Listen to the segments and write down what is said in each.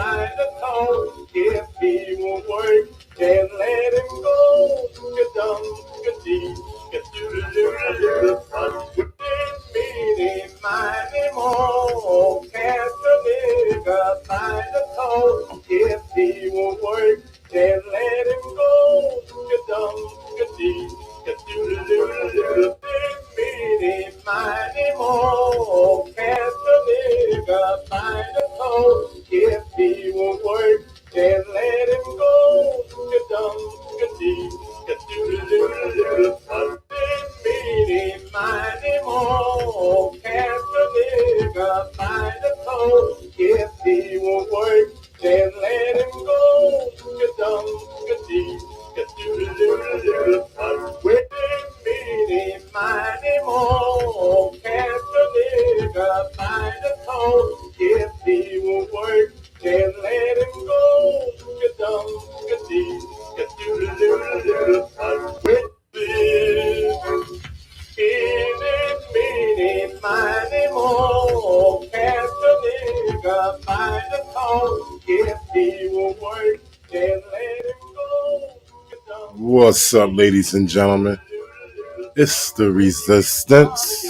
find a cause. If he won't work, then let him go. Get dumb, get deep, get do fun. Meeny, miny, mo. Catch a nigga, find a cause. If he won't work, then let him go. Get dumb, get deep, get do meeny, miny, mo. Catch a nigga, find a cause. If he won't work, then let him go. Get dumb, get deep, get do fun. Meeny, miny, mo. Catch a nigga, find a cause. If he won't work, then let him go. Get dumb, get deep, get do fun. Meeny, miny, mo. Catch a nigga, find a cause. If he won't work, then let him go. Get dumb, get deep, get do fun. Meeny, miny, mo. Catch a nigga, find a cause. If he won't work, then let him go. What's up, ladies and gentlemen? It's the Resistance,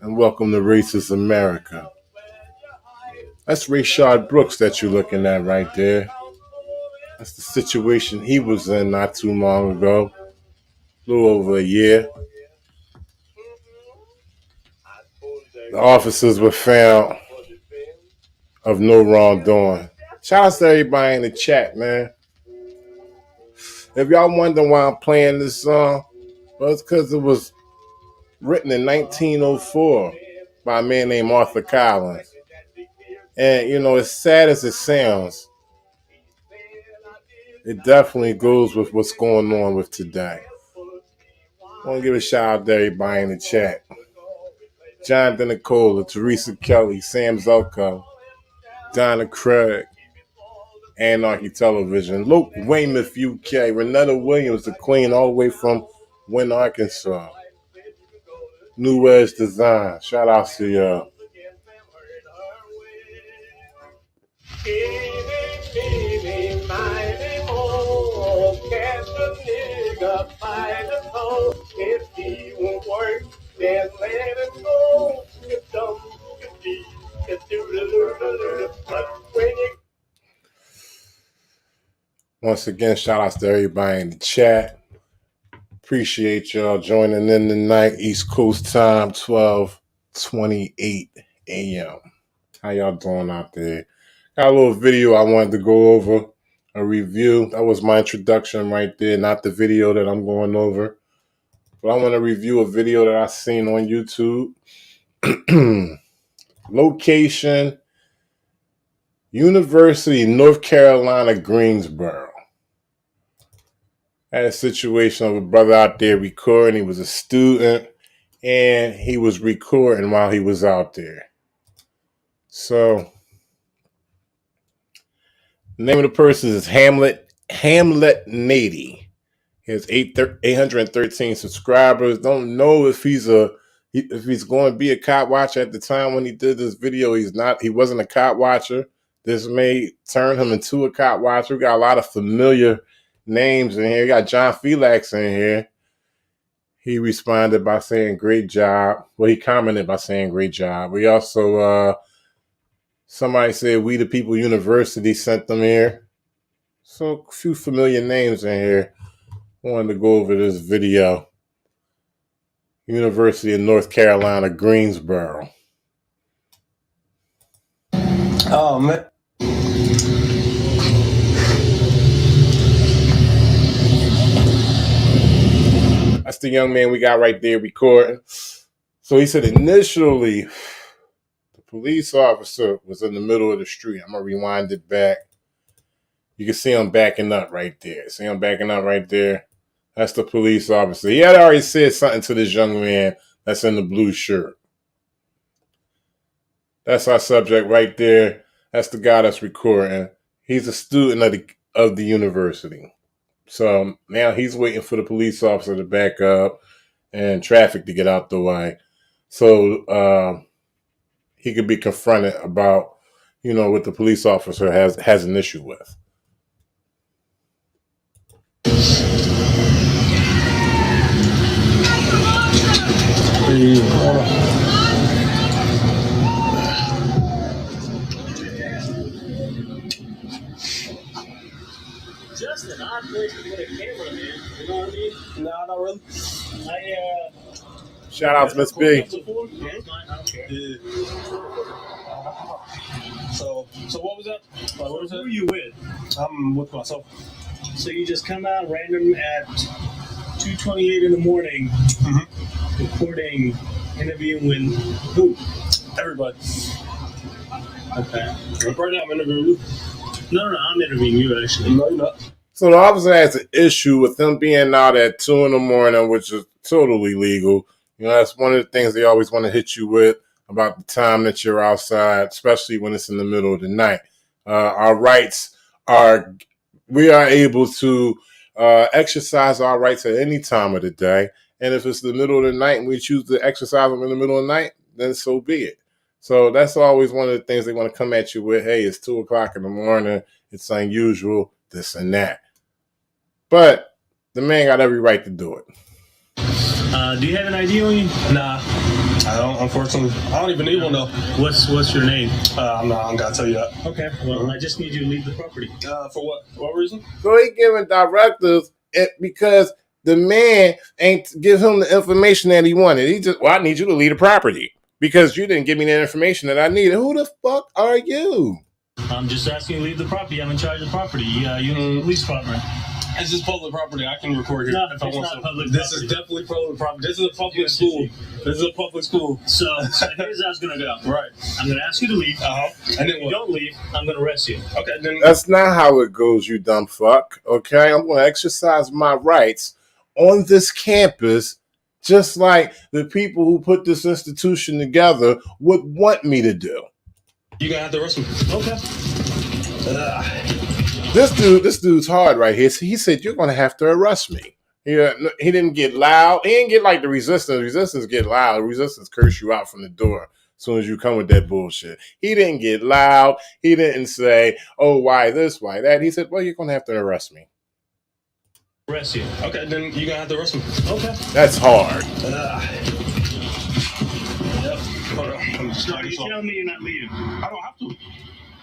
and welcome to Racist America. That's Rayshard Brooks that you're looking at right there. That's the situation he was in not too long ago, a little over a year. The officers were found of no wrongdoing. Shout out to everybody in the chat, man. If y'all wondering why I'm playing this song, well, it's because it was written in 1904 by a man named Arthur Collins. And, you know, as sad as it sounds, it definitely goes with what's going on with today. I want to give a shout out to everybody in the chat. Jonathan Nicola, Teresa Kelly, Sam Zelko, Donna Craig, Anarchy Television, Luke Weymouth, UK, Renetta Williams, the Queen, all the way from Wynn, Arkansas. New Edge Design, shout out to y'all. If he won't work, then let him go. Get dumb, get deep, get do. But when you... Once again, shout outs to everybody in the chat. Appreciate y'all joining in tonight. East Coast time, 12:28 a.m. How y'all doing out there? Got a little video I wanted to go over, a review. That was my introduction right there, not the video that I'm going over. But I want to review a video that I seen on YouTube. Location, University, North Carolina, Greensboro. I had a situation of a brother out there recording. He was a student, and he was recording while he was out there. So, the name of the person is Hamlet Natey. He has 813 subscribers. Don't know if he's going to be a cop watcher. At the time when he did this video, he wasn't a cop watcher. This may turn him into a cop watcher. We got a lot of familiar names in here. We got John Felix in here. He responded by saying great job. Well, he commented by saying great job. We also somebody said We the People University sent them here. So a few familiar names in here. I wanted to go over this video. University of North Carolina, Greensboro. Oh, man. That's the young man we got right there recording. So he said initially, the police officer was in the middle of the street. I'm going to rewind it back. You can see him backing up right there. See him backing up right there? That's the police officer. He had already said something to this young man that's in the blue shirt. That's our subject right there. That's the guy that's recording. He's a student of the university. So now he's waiting for the police officer to back up and traffic to get out the way. So he could be confronted about, what the police officer has an issue with. Just an odd place to put a camera, man. You know what I mean? No, not really. Shout out to Miss B. Yeah, it's fine. I don't care. Yeah. So what was that? Who are you with? I'm with myself. So you just come out random at 2:28 in the morning, recording, interviewing with who? Everybody. Okay. Right now I'm interviewing you. No, I'm interviewing you actually. No, you're not. So the officer has an issue with them being out at 2 in the morning, which is totally legal. That's one of the things they always want to hit you with about the time that you're outside, especially when it's in the middle of the night. Our rights we are able to exercise our rights at any time of the day. And if it's the middle of the night and we choose to exercise them in the middle of the night, then so be it. So that's always one of the things they want to come at you with. Hey, it's 2 o'clock in the morning. It's unusual, this and that. But the man got every right to do it. Do you have an ID on you? Nah, I don't. Unfortunately, I don't even need one though. What's your name? I'm gonna tell you that. Okay. Well, I just need you to leave the property. For what? What reason? So he giving directives because the man ain't give him the information that he wanted. He just, I need you to leave the property because you didn't give me the information that I needed. Who the fuck are you? I'm just asking you to leave the property. I'm in charge of the property. You in the police department. It's just public property. I can record here No, if I want to. Public this property. is definitely public property. This is a public school. This is a public school. So here's how it's gonna go. Right. I'm gonna ask you to leave. And then if you don't leave, I'm gonna arrest you. Okay. Then that's not how it goes, you dumb fuck. Okay, I'm gonna exercise my rights on this campus, just like the people who put this institution together would want me to do. You're gonna have to arrest me. Okay. This dude's hard right here. So he said, you're going to have to arrest me. He didn't get loud. He didn't get like the resistance. Resistance get loud. Resistance curse you out from the door as soon as you come with that bullshit. He didn't get loud. He didn't say, oh, why this, why that. He said, well, you're going to have to arrest me. Arrest you. Okay, then you're going to have to arrest me. Okay. That's hard. Yep. Hold on. So you telling me you're not leaving? I don't have to.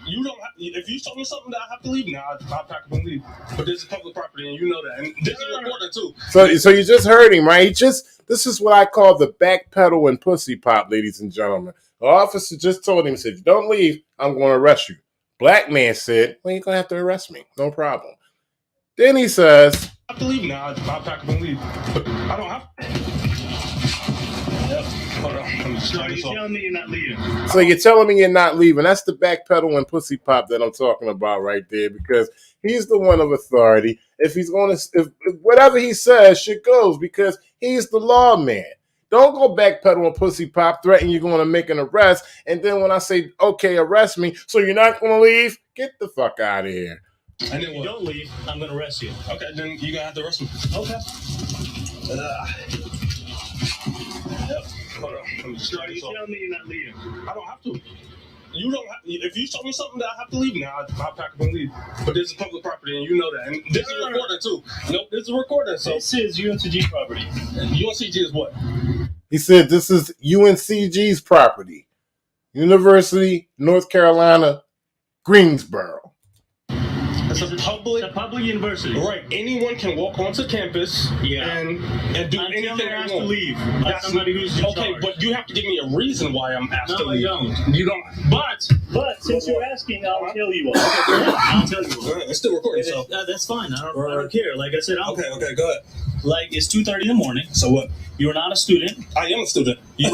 You don't. If you tell me something that I have to leave, now I'll pack up and leave. But this is public property, and you know that. And this is recorded too. So you just heard him, right? This is what I call the backpedal and pussy pop, ladies and gentlemen. The officer just told him, said, if you don't leave, I'm going to arrest you. Black man said, well, you're going to have to arrest me. No problem. Then he says, I have to leave now. I'll pack up and leave. But I don't have to. Yep. Hold on. So you're telling me you're not leaving? So you're telling me you're not leaving. That's the backpedal and pussy pop that I'm talking about right there, because he's the one of authority. If whatever he says, shit goes, because he's the lawman. Don't go backpedal and pussy pop, threaten you're going to make an arrest, and then when I say, okay, arrest me, so you're not going to leave? Get the fuck out of here. And if you don't leave, I'm going to arrest you. Okay, then you're going to have to arrest me. Okay. Yep. Hold on. So you telling me you're not leaving? I don't have to. You don't have, if you tell me something that I have to leave now, I'll pack up and leave. But this is public property, and you know that. And this is recorded too. Nope, this is recorded. So this is UNCG property. UNCG is what? He said this is UNCG's property. University, North Carolina, Greensboro. It's a public university. Right. Anyone can walk onto campus and do anything they want. To leave. That's somebody who's in charge. But you have to give me a reason why I'm asked to leave. No, I don't. You don't. But since you're asking, I'll tell you all. I'll tell you all. It's still recording, so that's fine. I don't care. Like I said, okay, go ahead. Like it's 2:30 in the morning. So what? You're not a student. I am a student. I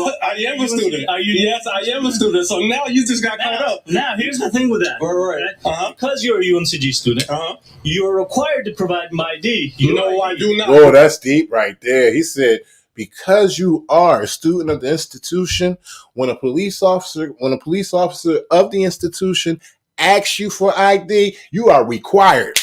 am a student. Yes, I am a student. So now you just got caught up. Now here's the thing with that. Right. Okay? Because you're a UNCG student, you're required to provide my ID. No, I do not. Whoa, that's deep right there. He said, because you are a student of the institution, when a police officer of the institution asks you for ID, you are required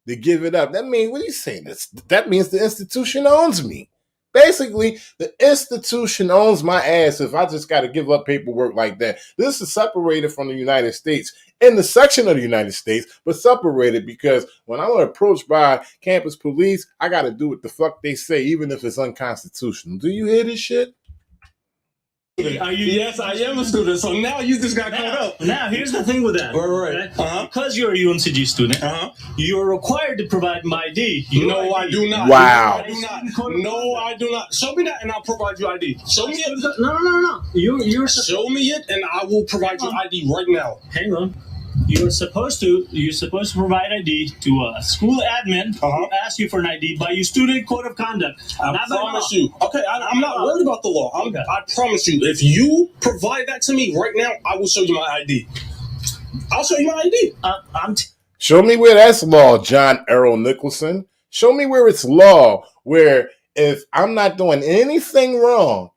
to give it up. That means, what are you saying? That means the institution owns me. Basically, the institution owns my ass if I just got to give up paperwork like that. This is separated from the United States. in the section of the United States, but separated because when I'm approached by campus police, I got to do what the fuck they say, even if it's unconstitutional. Do you hear this shit? Yes, I am a student. So now you just got caught up. Now, here's the thing with that. Right. Because you're a UNCG student, you're required to provide my ID. No, I do not. Wow. No, I do not. Show me that and I'll provide you ID. Show me it. No. You're Show me it and I will provide you ID right now. Hang on. You're supposed to provide ID to a school admin who asks you for an ID by your student code of conduct. I promise you. Okay, I'm not worried about the law. I promise you. If you provide that to me right now, I will show you my ID. I'll show you my ID. Show me where that's law, John Errol Nicholson. Show me where it's law, where if I'm not doing anything wrong,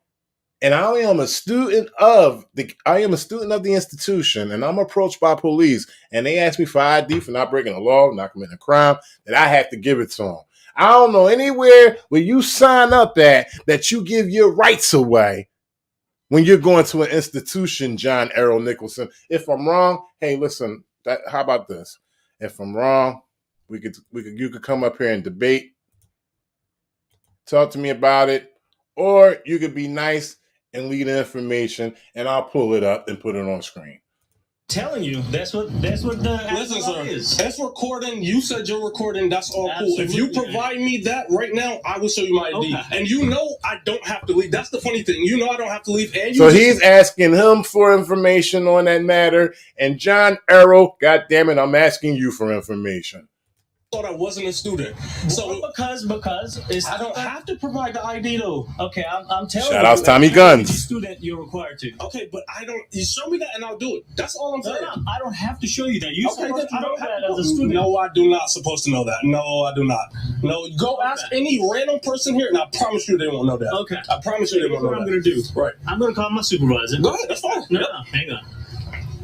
and I am a student of the institution, and I'm approached by police, and they ask me for ID for not breaking the law, not committing a crime, that I have to give it to them. I don't know anywhere where you sign up at that you give your rights away when you're going to an institution, John Errol Nicholson. If I'm wrong, hey, listen. How about this? If I'm wrong, you could come up here and debate, talk to me about it, or you could be nice and lead the information, and I'll pull it up and put it on screen. Telling you, that's what the listen, sir. Is. That's recording. You said you're recording. That's all Absolutely. Cool. If you provide me that right now, I will show you my ID. Okay. And you know I don't have to leave. That's the funny thing. You know I don't have to leave. And so he's asking him for information on that matter. And John Errol, God damn it, I'm asking you for information. Thought I wasn't a student. So because I don't have to provide the ID though. Okay, I'm telling you. Shout out Tommy Guns. Student, you're required to. Okay, but I don't. You show me that and I'll do it. That's all I'm saying. No, I don't have to show you that. You're supposed to know that as a student. No, I do not supposed to know that. No, I do not. No, go ask any random person here, and I promise you they won't know that. Okay. I promise you they won't know that. What I'm gonna do? Right. I'm gonna call my supervisor. Go ahead. That's fine. No, hang on.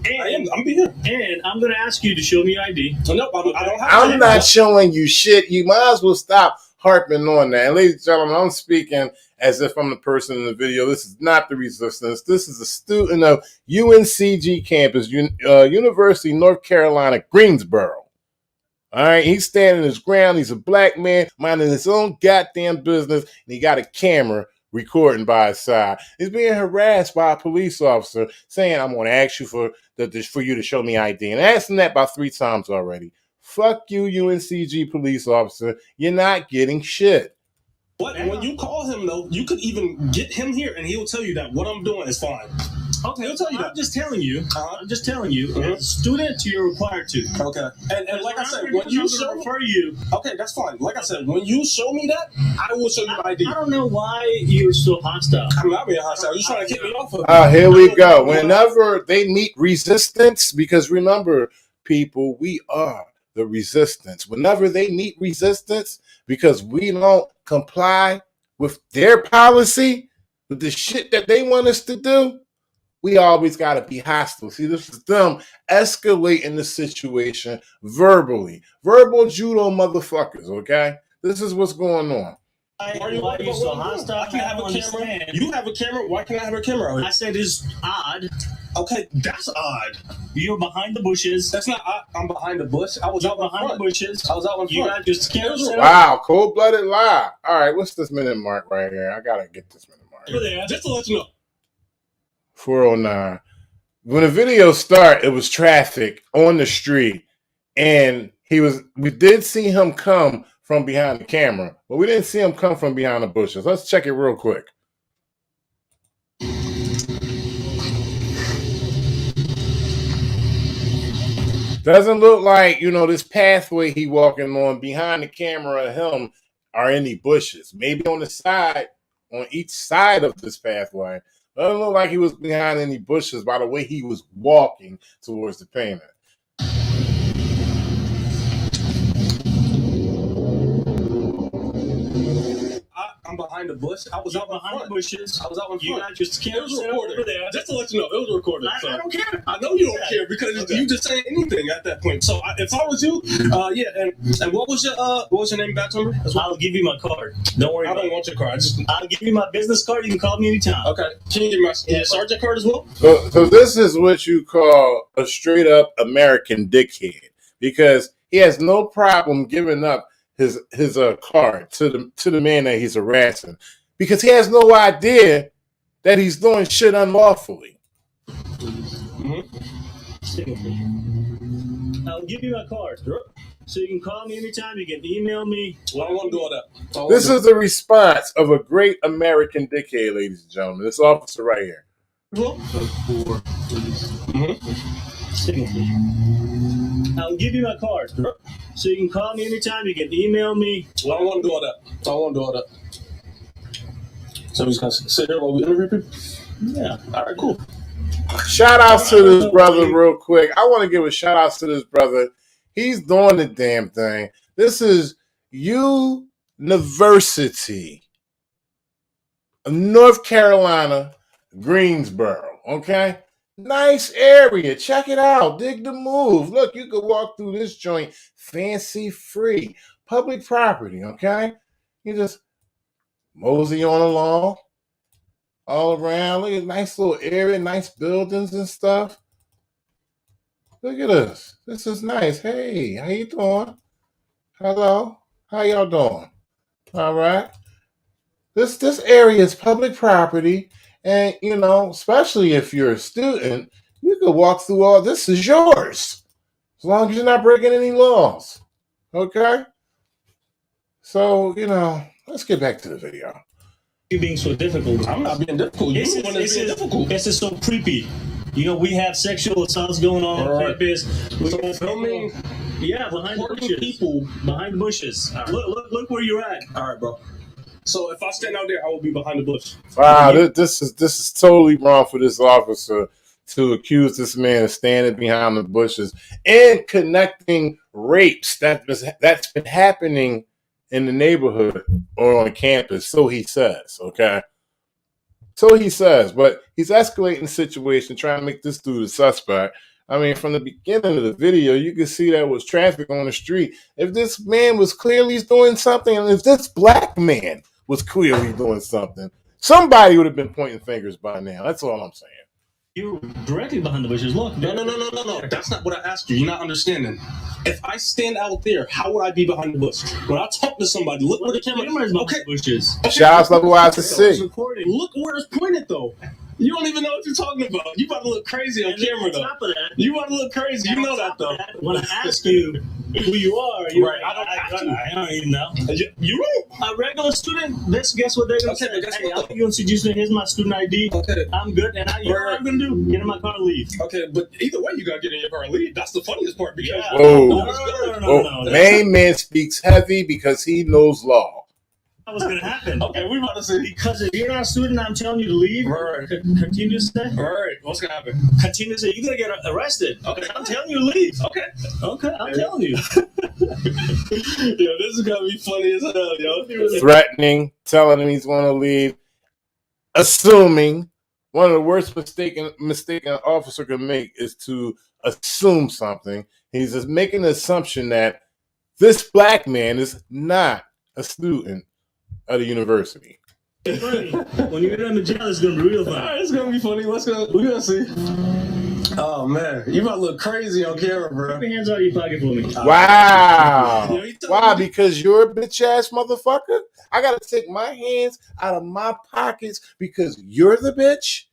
I'm being here. And I'm going to ask you to show me your ID. Nope, I don't have I'm not showing you shit. You might as well stop harping on that. And ladies and gentlemen, I'm speaking as if I'm the person in the video. This is not the resistance. This is a student of UNCG campus, University of North Carolina, Greensboro. All right, he's standing his ground. He's a black man minding his own goddamn business, and he got a camera recording by his side. He's being harassed by a police officer saying, I'm going to ask you for you to show me ID. And I asked him that about 3 times already. Fuck you, UNCG police officer. You're not getting shit. What? When you call him, though, you could even get him here, and he'll tell you that what I'm doing is fine. Okay, he'll tell you that. I'm just telling you. I'm just telling you. As a student, you're required to. Okay. And like I said, when you show you. Okay, that's fine. Like I said, when you show me that, I will show you my ID. I don't know why you're so hostile. I'm not being hostile. You're trying to get me off of it. Here we go. Whenever they meet resistance, because remember, people, we are the resistance. Whenever they meet resistance, because we don't comply with their policy, with the shit that they want us to do, we always got to be hostile. See, this is them escalating the situation verbally. Verbal judo motherfuckers, okay? This is what's going on. Why are you so hostile? I can have a camera. You have a camera. Why can't I have a camera? I said it's odd. Okay, that's odd. You're behind the bushes. That's not odd. I'm behind the bush. I was out behind the bushes. I was out in front. You got your camera. Wow, cold-blooded lie. All right, what's this minute mark right here? I got to get this minute mark. Just to let you know. 409. When the video started, it was traffic on the street, and we did see him come from behind the camera, but we didn't see him come from behind the bushes. Let's check it real quick. Doesn't look like, this pathway he walking on behind the camera of him are any bushes. Maybe on the side, on each side of this pathway. Doesn't look like he was behind any bushes by the way he was walking towards the pavement. I'm I'm behind the bush. I was out behind the bushes. I was out in front. You got your camera set up over there. Just to let you know, it was recorded. I don't care. I know you don't care because you just saying anything at that point. So if I was you, and what was your name, badge number? I'll give you my card. Don't worry. I don't want your card. I'll give you my business card. You can call me anytime. Okay. Can you give me my sergeant card as well? So this is what you call a straight up American dickhead, because he has no problem giving up his card to the man that he's harassing, because he has no idea that he's doing shit unlawfully. I'll give you my card. So you can call me anytime. You can email me. Well, I don't want to do all that. This is the response of a great American dickhead, ladies and gentlemen. This officer right here. I'll give you my card. So you can call me anytime. You can email me. Well, I don't want to do all that. I don't want to do all that. So he's going to sit here while we interview people? Yeah. All right, cool. Shout outs to this brother real quick. I want to give a shout out to this brother. He's doing the damn thing. This is University of North Carolina, Greensboro. Okay? Nice area. Check it out. Dig the move. Look, you could walk through this joint fancy free. Public property, okay? You just mosey on along. All around. Look at nice little area, nice buildings and stuff. Look at this. This is nice. Hey, how you doing? Hello. How y'all doing? All right. This area is public property, and you know, especially if you're a student, you could walk through all this is yours. As long as you're not breaking any laws. Okay? So, you know, let's get back to the video. You being so difficult. I'm not being difficult. This is so creepy. You know, we have sexual assaults going on campus. So filming, behind the bushes. People behind the bushes. Right. Look where you're at. All right, bro. So if I stand out there, I will be behind the bush. Wow, this is totally wrong for this officer to accuse this man of standing behind the bushes and connecting rapes that's been happening in the neighborhood or on campus. So he says, okay? So he says, but he's escalating the situation, trying to make this dude a suspect. I mean, from the beginning of the video, you can see there was traffic on the street. If this man was clearly doing something, and if this black man was clearly doing something, somebody would have been pointing fingers by now. That's all I'm saying. You're directly behind the bushes. Look. No. That's not what I asked you. You're not understanding. If I stand out there, how would I be behind the bush? When I talk to somebody, look where the camera is. Okay. Bushes. Okay. Shout out to Wise to see. Look where it's pointed, though. You don't even know what you're talking about. You about to look crazy on camera, though. Top of that, you about to look crazy. You know that, though. When I ask you who you are, you're right. I don't even know. You're right. A regular student, guess what they're going to say? Hey, I'll give you institution. Here's my student ID. Okay. I'm good. And you know what I'm going to do? Get in my car and leave. Okay, but either way, you got to get in your car and leave. That's the funniest part. Because no. Main man speaks heavy because he knows law. That was going to happen. Okay, we about to see. Because if you're not a student, I'm telling you to leave. Right. Continue to stay. All right. What's going to happen? Continue to stay. You're going to get arrested. Okay. I'm telling you to leave. Okay, I'm telling you. Yo, this is going to be funny as hell, yo. Threatening, telling him he's going to leave, assuming. One of the worst mistake an officer can make is to assume something. He's just making the assumption that this black man is not a student at a university. Funny. When you get on the jail, it's gonna be real funny. All right, it's gonna be funny. We're gonna see. Oh man, you about to look crazy on camera, bro. Keep your hands out of your pocket for me. Wow. Why? Because you're a bitch ass motherfucker? I gotta take my hands out of my pockets because you're the bitch?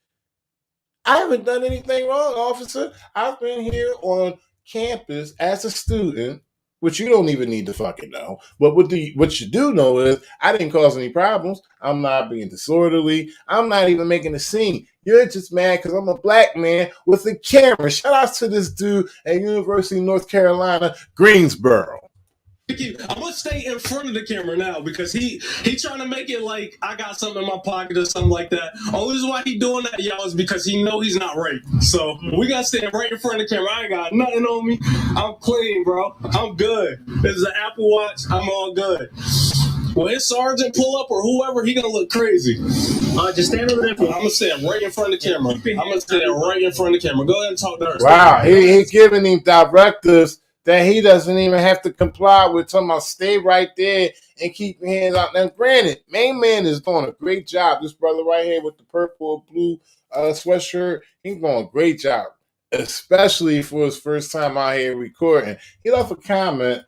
I haven't done anything wrong, officer. I've been here on campus as a student, which you don't even need to fucking know. But what you do know is I didn't cause any problems. I'm not being disorderly. I'm not even making a scene. You're just mad because I'm a black man with a camera. Shout out to this dude at University of North Carolina, Greensboro. I'm gonna stay in front of the camera now because he trying to make it like I got something in my pocket or something like that. Only reason why he doing that, y'all, is because he know he's not raped. So we gotta stand right in front of the camera. I ain't got nothing on me. I'm clean, bro. I'm good. This is an Apple Watch. I'm all good. when his sergeant pull up or whoever, he gonna look crazy. Just stand over there. I'm gonna stand right in front of the camera. I'm gonna stand right in front of the camera. Go ahead and talk to her. Wow, he's giving him directives that he doesn't even have to comply with. Talking about stay right there and keep your hands out. Now, granted, main man is doing a great job. This brother right here with the purple and blue sweatshirt, he's doing a great job, especially for his first time out here recording. He left a comment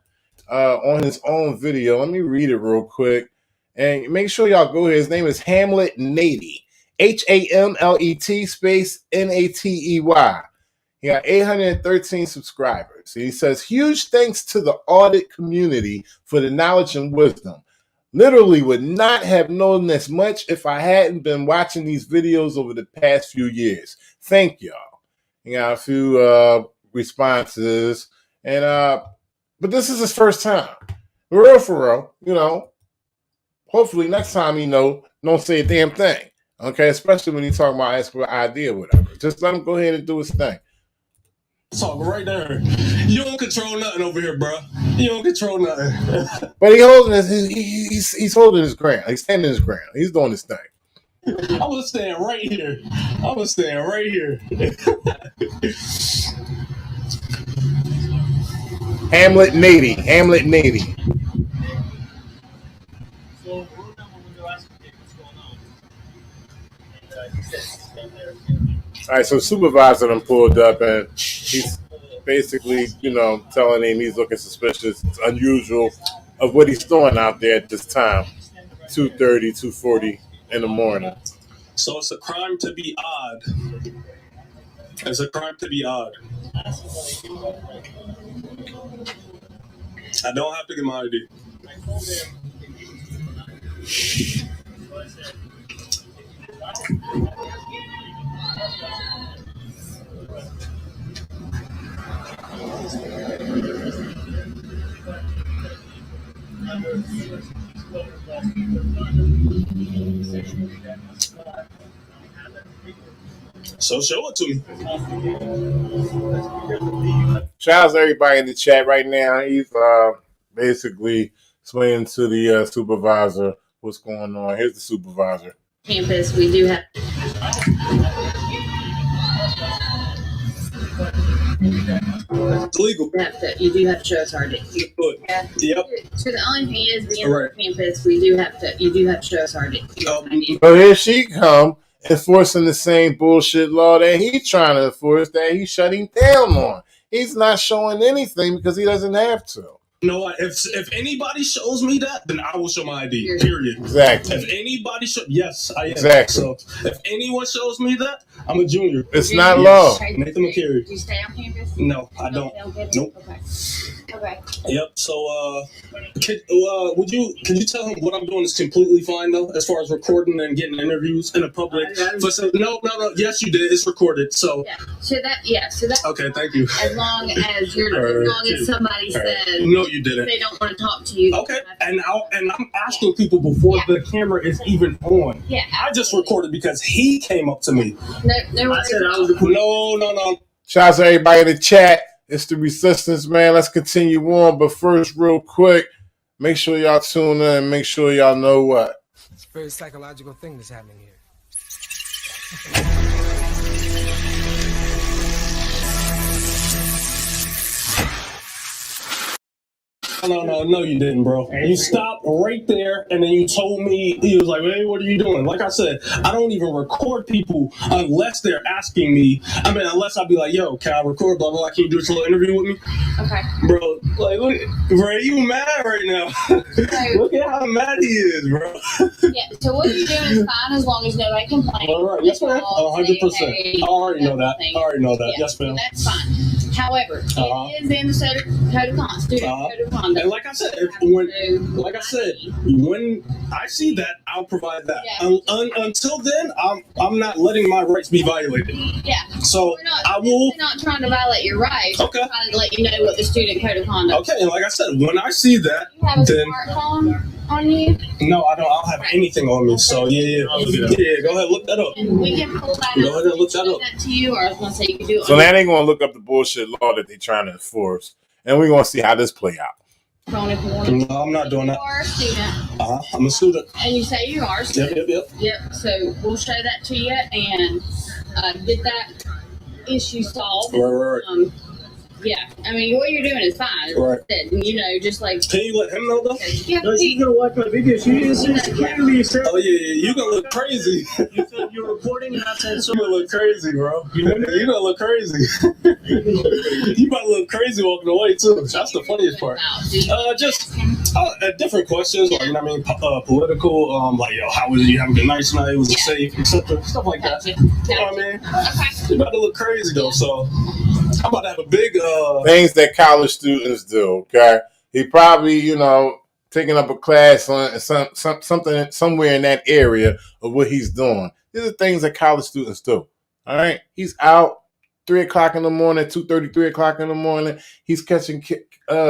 on his own video. Let me read it real quick. And make sure y'all go here. His name is Hamlet Natey. Hamlet space Natey. He got 813 subscribers. He says, huge thanks to the audit community for the knowledge and wisdom. Literally would not have known this much if I hadn't been watching these videos over the past few years. Thank y'all. He got a few responses. And but this is his first time. For real, you know. Hopefully next time, you know, don't say a damn thing. Okay, especially when you talk about asking for an idea or whatever. Just let him go ahead and do his thing. Talk right there. You don't control nothing over here, bro. You don't control nothing. But he's holding his ground. He's standing his ground. He's doing his thing. I'm gonna stand right here. Hamlet Natey. So we're down when we go ask him what's going on. And he said he's been there. All right, so Supervisor done pulled up and he's basically, you know, telling him he's looking suspicious. It's unusual of what he's doing out there at this time, 2:30, 2:40 in the morning. So it's a crime to be odd. It's a crime to be odd. I don't have to get my ID. So show it to me. Shout out to everybody in the chat right now. He's basically explaining to the supervisor what's going on. Here's the supervisor. Campus, we do have. It's legal. You do have to show us RD. Yeah. Yep. So the only thing is, being on campus, you do have to show us RD. So here she come enforcing the same bullshit law that he's trying to enforce, that he's shutting down on. He's not showing anything because he doesn't have to. You know what? If anybody shows me that, then I will show my ID. Period. Exactly. If anybody yes, I am. Exactly. So if anyone shows me that, I'm a junior. It's not law. Nathan McCary. Do you stay on campus? No, I don't. Nope. Okay. Yep. So, could you tell him what I'm doing is completely fine though, as far as recording and getting interviews in a public? No. Yes, you did. It's recorded. So. Yeah. So that. Okay. Thank you. As long as somebody says. No, you didn't. They don't want to talk to you. Okay. And I'm asking people before the camera is even on. Yeah. I just recorded because he came up to me. No. I said I was no. Shout out to everybody in the chat. It's the Resistance, man. Let's continue on. But first, real quick, make sure y'all tune in and make sure y'all know what. It's a very psychological thing that's happening here. No, you didn't, bro. You stopped right there, and then you told me, he was like, hey, what are you doing? Like I said, I don't even record people unless they're asking me. I mean, unless I'll be like, yo, can I record, blah, blah, blah. Can you do this little interview with me? Okay. Bro, like, look, bro, you mad right now. Look at how mad he is, bro. Yeah, so what you're doing is fine as long as nobody complains. All right, yes, ma'am. 100%. I already know that. Yeah, yes, ma'am. So that's fine. However, it is in the Code of Conduct. And like I said, when I see that, I'll provide that. Yeah. Until then, I'm not letting my rights be violated. Yeah. So we're not trying to violate your rights. Okay. We're trying to let you know what the student code of conduct. Okay, and like I said, when I see that, you have a smartphone on you? No, I don't. I don't have anything on me. So yeah. Go ahead, look that up. And we can pull that Go ahead and look that up. That to you, or I was going to say you can do it. So now they're going to look up the bullshit law that they're trying to enforce, and we're going to see how this play out. phone if you want to. No, I'm not doing that. You are a student. I'm a student. And you say you are a student. Yep. So we'll show that to you and get that issue solved. Right. Yeah, I mean, what you're doing is fine. Right. You know, just like. Can you let him know though? Yeah, no, she's gonna watch my video. She clearly said. Oh yeah, you gonna look crazy. You said you're recording, and I said so. You gonna look crazy, bro. You gonna look crazy. You about to look crazy walking away too. That's the funniest part. Just different questions, like, you know what I mean, political, like, yo, how was you having a good night tonight? Was it safe, etc. Stuff like that. You know what I mean? Okay. You about to look crazy though, so I'm about to have a big things that college students do. Okay, he probably, taking up a class on something somewhere in that area of what he's doing. These are things that college students do. All right, he's out 3 o'clock in the morning, 2:30, 3 o'clock in the morning. He's catching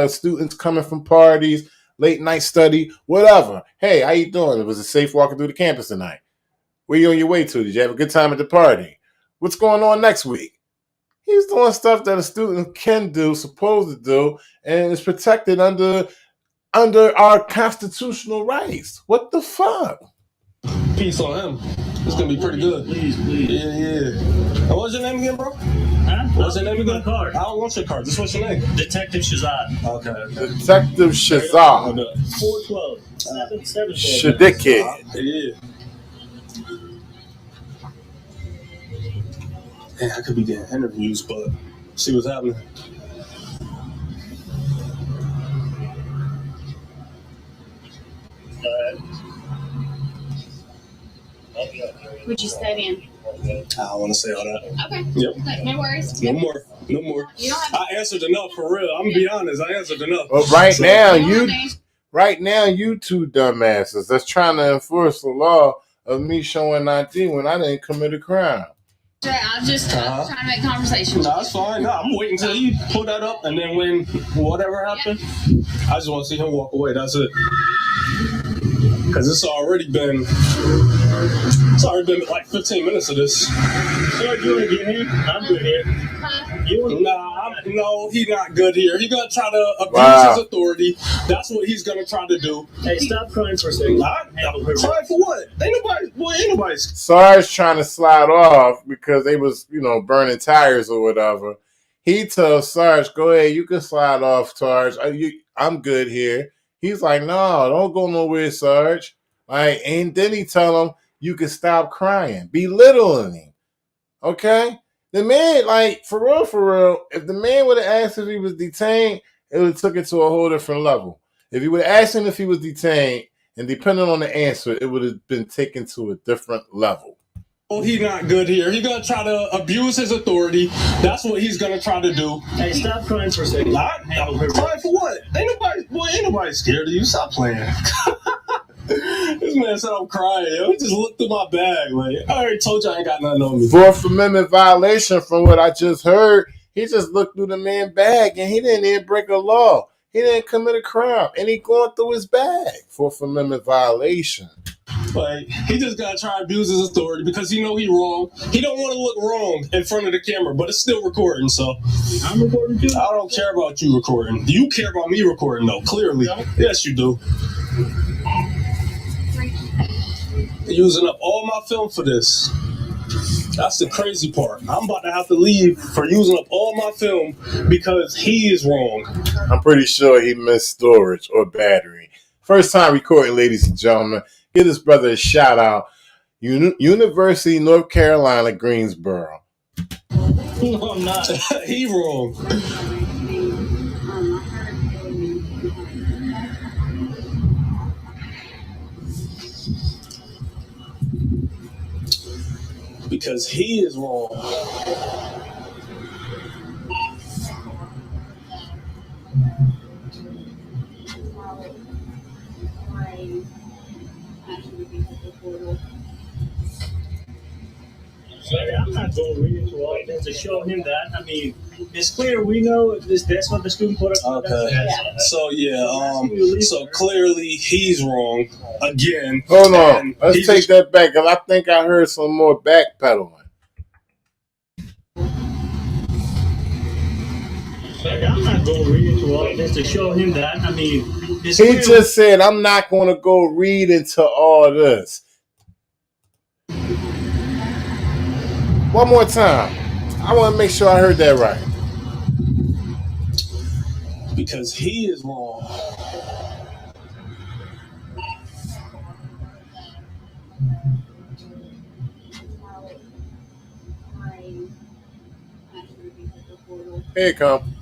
students coming from parties, late night study, whatever. Hey, how you doing? Was it safe walking through the campus tonight? Where you on your way to? Did you have a good time at the party? What's going on next week? He's doing stuff that a student can do, supposed to do, and is protected under our constitutional rights. What the fuck? Peace on him. It's gonna be pretty good. Please. Yeah. What's your name again, bro? Huh? What's your name again? Card. I don't want your card. Just what's your name? Detective Shazad. Okay. Detective Shazad. 412 774. Shadikid. Yeah. Man, I could be getting interviews, but see what's happening. Would you study in? I don't want to say all that. Okay. Yep. No worries. No more. You don't have I answered enough, for real. I'm gonna be honest. I answered enough. But right now, you two dumbasses that's trying to enforce the law of me showing ID when I didn't commit a crime. I'm just trying to make conversation. No, that's fine. No, I'm waiting until you pull that up, and then when whatever happens, I just want to see him walk away. That's it. Because it's already been like 15 minutes of this. So you want to get him? I'm good here. No, he's not good here. He's gonna try to abuse his authority. That's what he's gonna try to do. Hey, stop crying for a second. Crying for what? Ain't nobody. Sarge trying to slide off because they was, burning tires or whatever. He tells Sarge, "Go ahead, you can slide off, Sarge. I'm good here." He's like, "No, don't go nowhere, Sarge." Like, and then he tell him, "You can stop crying," belittling him. Okay. The man, like, for real, if the man would have asked if he was detained, it would have took it to a whole different level. If he would have asked him if he was detained, and depending on the answer, it would have been taken to a different level. Oh, he's not good here. He's going to try to abuse his authority. That's what he's going to try to do. Hey, stop crying for a second. Crying for what? Ain't nobody scared of you. Stop playing. This man said I'm crying. He just looked through my bag. Like, I already told you I ain't got nothing on me. Fourth Amendment violation from what I just heard. He just looked through the man's bag and he didn't even break a law. He didn't commit a crime. And he going through his bag. Fourth Amendment violation. Like, he just got to try to abuse his authority because he wrong. He don't want to look wrong in front of the camera, but it's still recording, so. I'm recording too? I don't care about you recording. You care about me recording, though, clearly. Yes, you do. Using up all my film for this. That's the crazy part. I'm about to have to leave for using up all my film because he is wrong. I'm pretty sure he missed storage or battery. First time recording, ladies and gentlemen. Give this brother a shout out. University, North Carolina, Greensboro. No, I'm not. He wrong. Because he is wrong. I'm not going to read into all that to show him that. I mean, it's clear we know that's what the student put up. Okay. So so clearly he's wrong again. Hold on. Let's take that back because I think I heard some more backpedaling. I'm not going to read into all this to show him that. I mean, he just said, I'm not going to go read into all this. One more time. I want to make sure I heard that right. Because he is wrong. Here it come.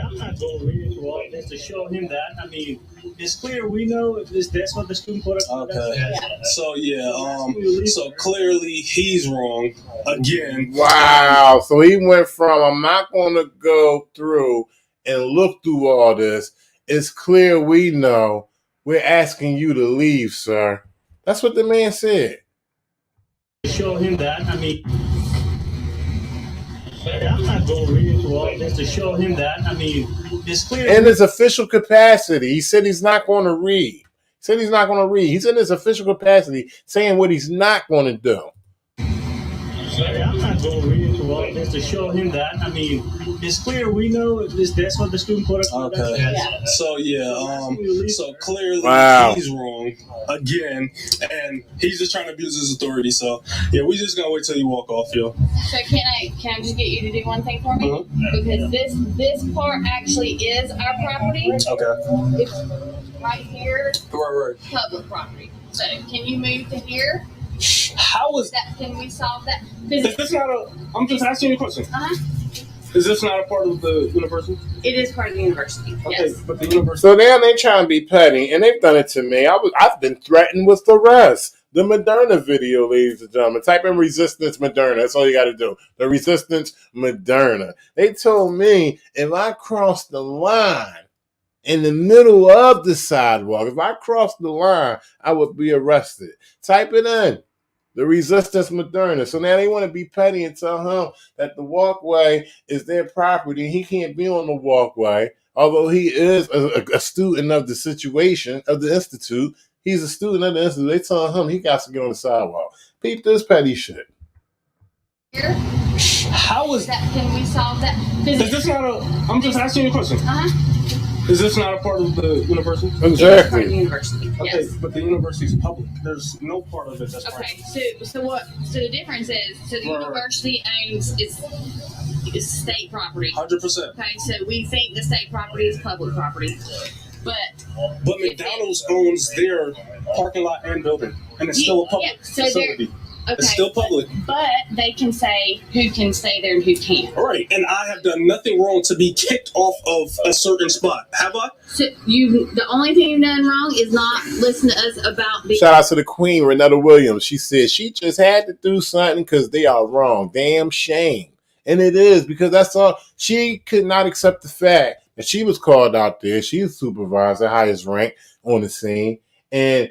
I'm not going to read into all this to show him that. I mean, it's clear we know that's what the student code. Okay. So so clearly he's wrong again. Wow. So he went from I'm not going to go through and look through all this. It's clear we know. We're asking you to leave, sir. That's what the man said. Show him that. I mean, I'm not going to read into all this to show him that. I mean, it's clear. In his official capacity, he said he's not going to read. He said he's not going to read. He's in his official capacity saying what he's not going to do. I'm not going to read into all this to show him that. I mean, it's clear we know that's what the student code. Okay. So so clearly he's wrong again, and he's just trying to abuse his authority. So yeah, we just gonna wait till you walk off, yo. So can I just get you to do one thing for me? Because this part actually is our property. Okay. It's right here. Right. Public property. So can you move to here? How is that? Can we solve that? Is this not a? I'm just asking you a question. Is this not a part of the university? It is part of the university. Okay, yes. But the university. So now they trying to be petty, and they've done it to me. I've been threatened with arrest. The Moderna video, ladies and gentlemen. Type in resistance Moderna. That's all you got to do. The resistance Moderna. They told me if I crossed the line in the middle of the sidewalk, if I crossed the line, I would be arrested. Type it in. The resistance Moderna. So now they want to be petty and tell him that the walkway is their property. He can't be on the walkway, although he is a student of the situation, of the institute. He's a student of the institute. They tell him he got to get on the sidewalk. Peep this petty shit. Here? How is that? Can we solve that? Is this not a? I'm just asking you a question. Is this not a part of the university? Exactly. Part of the university. Okay, yes. But the university is public. There's no part of it that's private. Okay, so the difference is, the university owns is state property. 100%. Okay, so we think the state property is public property, but McDonald's owns their parking lot and building, and it's still a public facility. It's still public. But they can say who can stay there and who can't. All right, and I have done nothing wrong to be kicked off of a certain spot. Have I? So the only thing you've done wrong is not listen to us about the. Shout out to the Queen, Renetta Williams. She said she just had to do something because they are wrong. Damn shame. And it is, because that's all. She could not accept the fact that she was called out there. She's supervisor, highest rank on the scene, and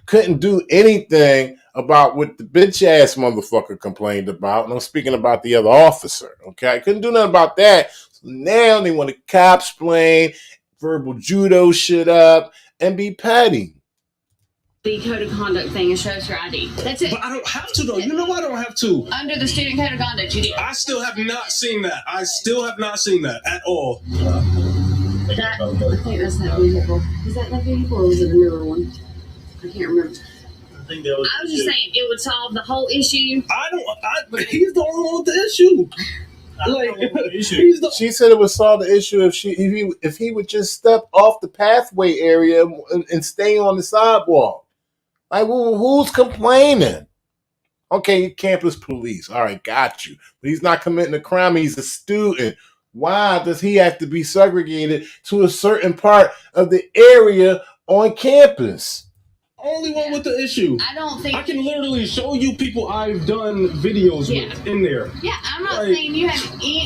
couldn't do anything about what the bitch ass motherfucker complained about. And I'm speaking about the other officer. Okay, I couldn't do nothing about that. So now they want to cop-splain, verbal judo shit up, and be petty. The code of conduct thing and shows your ID. That's it. But I don't have to, though. You know I don't have to. Under the student code of conduct, you do. I still have not seen that. I still have not seen that at all. I think that's that vehicle. Is that vehicle, or was it a newer one? I can't remember. I was just saying it would solve the whole issue. But he's the only one with the issue. She said it would solve the issue if he would just step off the pathway area and stay on the sidewalk. Like, who's complaining? Okay, campus police. All right, got you. But he's not committing a crime. He's a student. Why does he have to be segregated to a certain part of the area on campus? Only one with the issue. I don't think I can literally show you people I've done videos with in there. Yeah, I'm not saying you have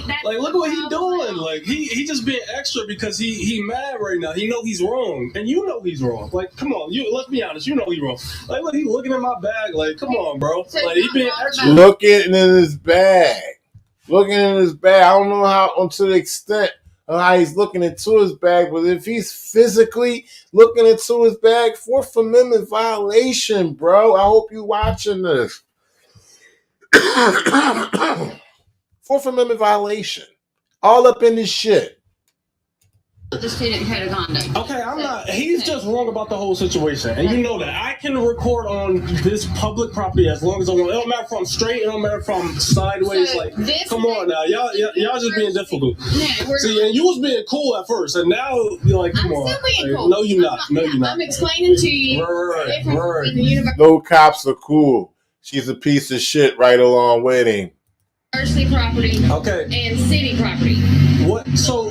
that. Like, look what he's doing. Like, he just being extra because he mad right now. He know he's wrong, and you know he's wrong. Like, come on, let's be honest. You know he's wrong. Like, look, he's looking in my bag. Like, come on, bro. So like, he being extra. Looking in his bag. Looking in his bag. I don't know how to the extent of how he's looking into his bag, but if he's physically looking into his bag, Fourth Amendment violation, bro. I hope you watching this. Fourth Amendment violation. All up in this shit. The student code of conduct. Okay, I'm not. He's just wrong about the whole situation, and you know that. I can record on this public property as long as I want. It don't matter if I'm straight. It don't matter if I'm sideways. So like, come on now, y'all just being difficult. No, See, and you was being cool at first, and now you're like, come on. I'm still being Like, cool. no, you're not. No, you're not. I'm explaining to you. Right. In the university No cops are cool. She's a piece of shit right along with him. property. Okay. And city property. What? So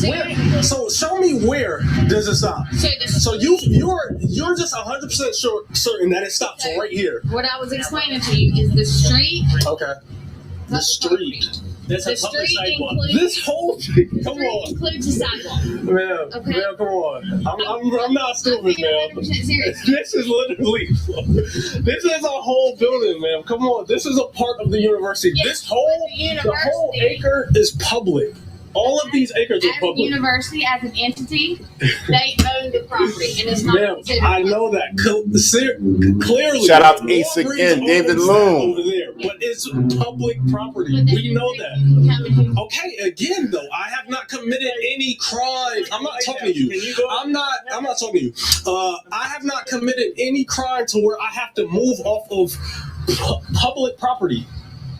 where? So show me where does it stop? So you're just 100% certain that it stops right here. What I was explaining to you is the street. Okay. The street. That's a public sidewalk. This whole thing. Come on. Includes the sidewalk. Man, come on. I'm not stupid, man. This is literally. This is a whole building, man. Come on. This is a part of the university. Yes, the whole acre is public. All of these acres are public. As a university, as an entity, they own the property, and it's not. Ma'am, I know that clearly. Shout out to Ace again, David Loom. Over there, but it's public property. We know that. Okay, again though, I have not committed any crime. I'm not talking to you. I'm not talking to you. I have not committed any crime to where I have to move off of public property.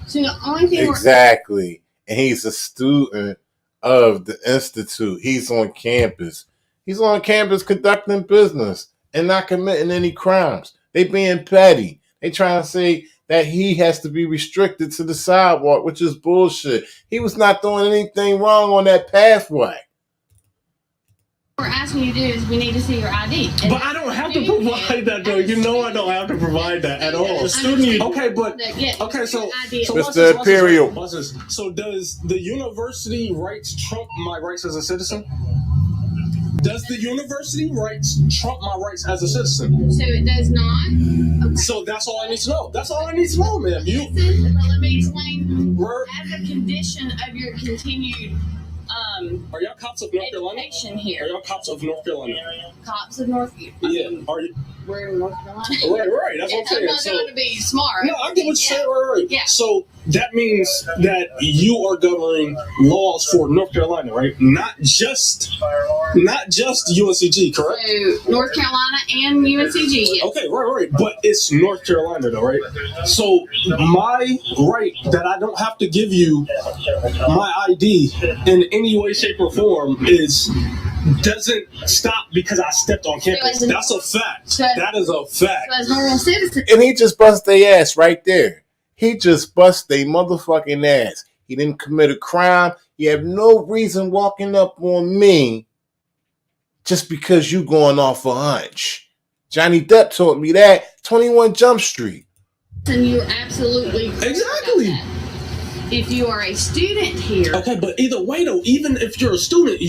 So the only thing exactly, and he's a student of the institute. He's on campus. He's on campus conducting business and not committing any crimes. They being petty. They trying to say that he has to be restricted to the sidewalk, which is bullshit. He was not doing anything wrong on that pathway. What we're asking you to do is we need to see your ID. But I don't have to provide that, though. You know I don't have to provide that at all. The student, okay, but okay, so Mr. Imperial. So does the university rights trump my rights as a citizen? Does the university rights trump my rights as a citizen? So it does not. Okay. So that's all I need to know. That's all I need to know, ma'am. Listen, but let me explain. As a condition of your continued. Are y'all cops of North Carolina? Here. Are y'all cops of North Carolina? Cops of North Carolina. Yeah. Are you? We're in North Carolina. Right. That's what I'm saying. I'm not trying to be smart. No, I get what you're saying. Right. Yeah. So that means that you are governing laws for North Carolina, right? Not just UNCG, correct? So North Carolina and UNCG. Yes. Okay, right. But it's North Carolina, though, right? So my right that I don't have to give you my ID in any way, shape, or form doesn't stop because I stepped on campus. That's a fact. That is a fact. So as normal citizens. And he just bust their ass right there. He just bust their motherfucking ass. He didn't commit a crime. You have no reason walking up on me just because you going off a hunch. Johnny Depp taught me that. 21 Jump Street. And you're absolutely exactly. If you are a student here. Okay, but either way though, even if you're a student,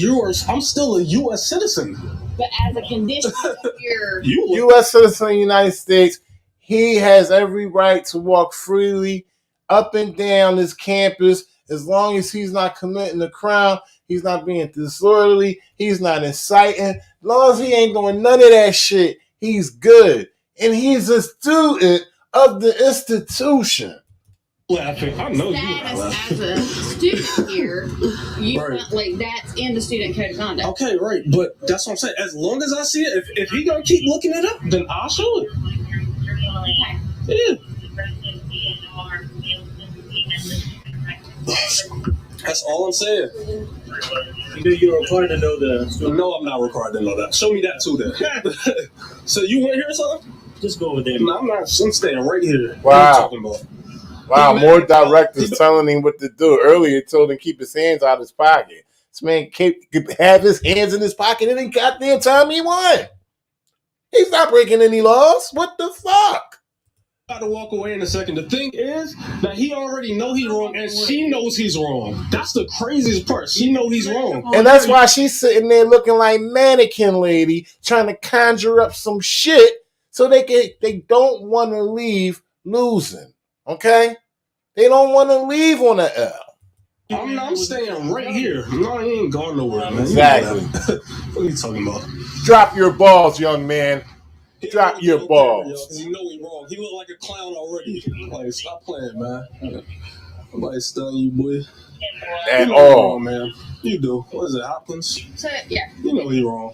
I'm still a U.S. citizen. But as a condition of your U.S. citizen of the United States, he has every right to walk freely up and down this campus as long as he's not committing a crime, he's not being disorderly, he's not inciting. As long as he ain't doing none of that shit, he's good. And he's a student of the institution. Laughing. I know you as a student here, like that's in the student code of conduct. Okay, right, but that's what I'm saying. As long as I see it, if he gonna keep looking it up, then I'll show it. Okay. Yeah. That's all I'm saying. You're required to know the. No, I'm not required to know that. Show me that too, then. So you want to hear something? Just go with that. No, I'm not. I'm staying right here. Wow. What are you talking about? Wow, more directors telling him what to do. Earlier, told him keep his hands out of his pocket. This man could have his hands in his pocket any goddamn time he want. He's not breaking any laws. What the fuck? Got to walk away in a second. The thing is that he already know he's wrong, and she knows he's wrong. That's the craziest part. She know he's wrong, and that's why she's sitting there looking like mannequin lady, trying to conjure up some shit so they don't want to leave losing. Okay, they don't want to leave on an L. I'm staying right here. No, I ain't going nowhere, man. Exactly. What are you talking about? Drop your balls, young man. Drop your balls. You know he wrong. He look like a clown already. Like, stop playing, man. Nobody stunning you, boy. At you know all. wrong, man. You do. What is it, Hopkins? So yeah, You know he's wrong.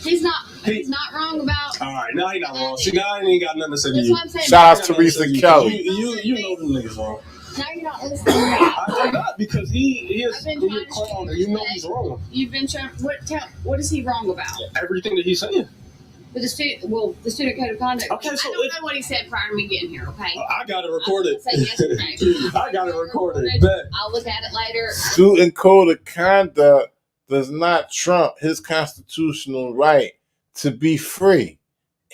he's not wrong about. All right, now he's not wrong. See, now I ain't got nothing to say to That's you. what I'm saying. Shout out to Teresa Kelly. You know them niggas wrong. Now you're not listening. I'm not, because he is I've been a clown, and you know he's wrong. You've been trying. What is he wrong about? Everything that he's saying. With the student code of conduct. Okay, so I don't know what he said prior to me getting here. Okay. I got it recorded. Say yes or no. I got it recorded. I'll look at it later. Student code of conduct does not trump his constitutional right to be free.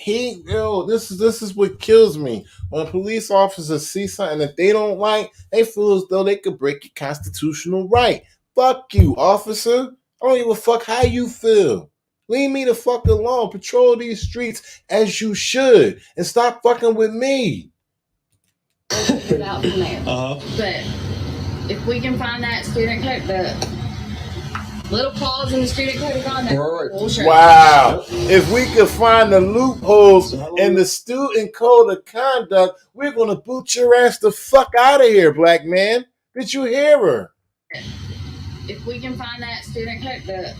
This is what kills me. When police officers see something that they don't like, they feel as though they could break your constitutional right. Fuck you, officer. I don't give a fuck how you feel. Leave me the fuck alone. Patrol these streets as you should. And stop fucking with me. We'll figure it out from there. But if we can find that student code, the little clause in the student code of conduct, we'll show wow. If we could find the loopholes in the student code of conduct, we're going to boot your ass the fuck out of here, black man. Did you hear her? If we can find that student code, the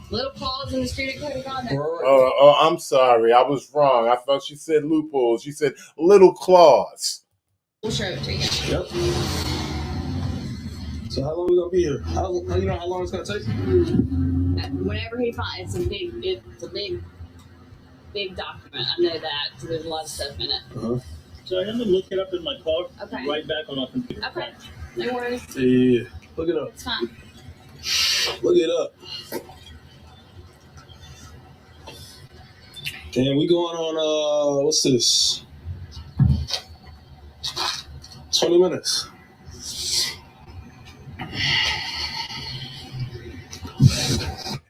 little clause in the student code of conduct. Oh, I'm sorry. I was wrong. I thought she said loopholes. She said little clause. We'll show it to you. Yep. So how long we gonna be here? You know how long it's gonna take? Whenever he finds, it's a big document. I know that because there's a lot of stuff in it. So I'm gonna look it up in my car. Okay. Right back on my computer. Okay. No worries. Yeah. Look it up. It's fine. Look it up. And we going on, what's this? 20 minutes.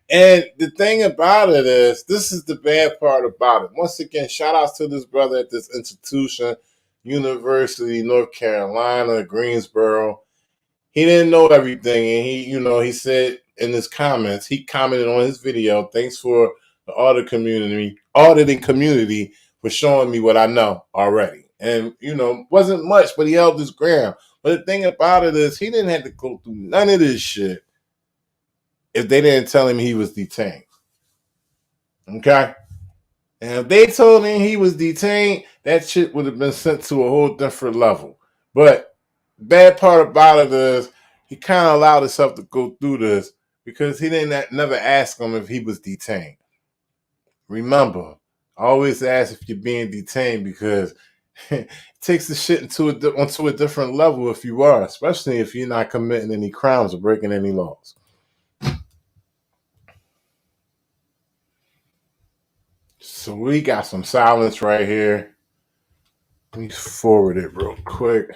And the thing about it is, this is the bad part about it. Once again, shout outs to this brother at this institution, University, North Carolina, Greensboro. He didn't know everything. And he said in his comments, he commented on his video, thanks for the auditing community for showing me what I know already. And, wasn't much, but he held his ground. But the thing about it is, he didn't have to go through none of this shit if they didn't tell him he was detained. Okay? And if they told him he was detained, that shit would have been sent to a whole different level. But the bad part about it is, he kind of allowed himself to go through this because he never asked him if he was detained. Remember, always ask if you're being detained because it takes the shit onto a different level if you are, especially if you're not committing any crimes or breaking any laws. So we got some silence right here. Let me forward it real quick.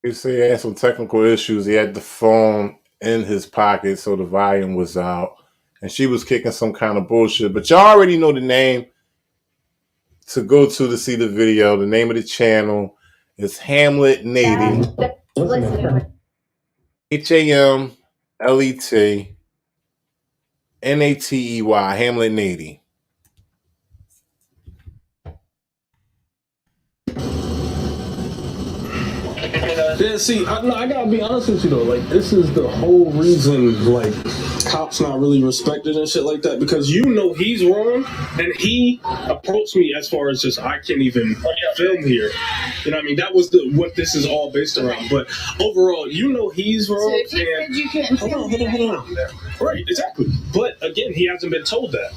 He said he had some technical issues. He had the phone in his pocket, so the volume was out. And she was kicking some kind of bullshit. But y'all already know the name to go to see the video. The name of the channel is Hamlet Natey. HAMLET NATEY, Hamlet Natey. Yeah, see, I gotta be honest with you though. Like, this is the whole reason, like, cops not really respected and shit like that, because he's wrong, and he approached me as far as just I can't even film here. You know what I mean? That was what this is all based around. But overall, he's wrong. So if he said you couldn't film, hold on. Right, exactly. But again, he hasn't been told that.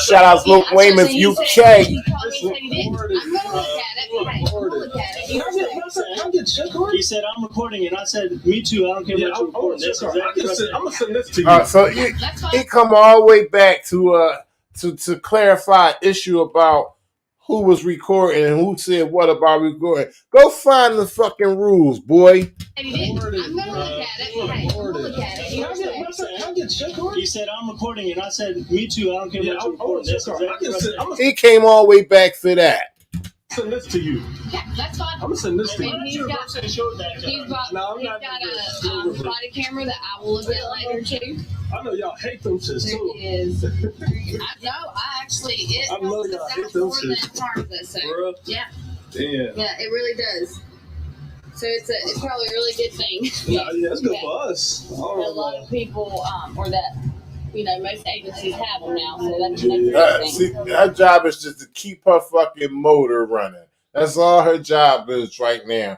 Shout out to Luke Weymouth, UK. I'm gonna look at it. Okay, I'm gonna look at it. He said, I'm recording, and I said, me too, I don't care about you recording. That's exactly I'm going to send this to you. So he come all the way back to clarify an issue about who was recording and who said what about recording. Go find the fucking rules, boy. I'm going to look at it. Okay, I'm going to look at it. He said, I'm recording, and I said, me too, I don't care about you recording. That's exactly he came all the way back for that. Send this to you. Yeah, that's fine. I'm gonna send this to you. He's got a body camera that I will look at later too. I know y'all hate them shits too. I know. I actually I know y'all hate them shits. Part of this. So, yeah. Damn. Yeah, it really does. So it's probably a really good thing. Yeah, that's good for us. A lot of people, or that, most agencies have them now, so that's a good thing. See, her job is just to keep her fucking motor running. That's all her job is right now.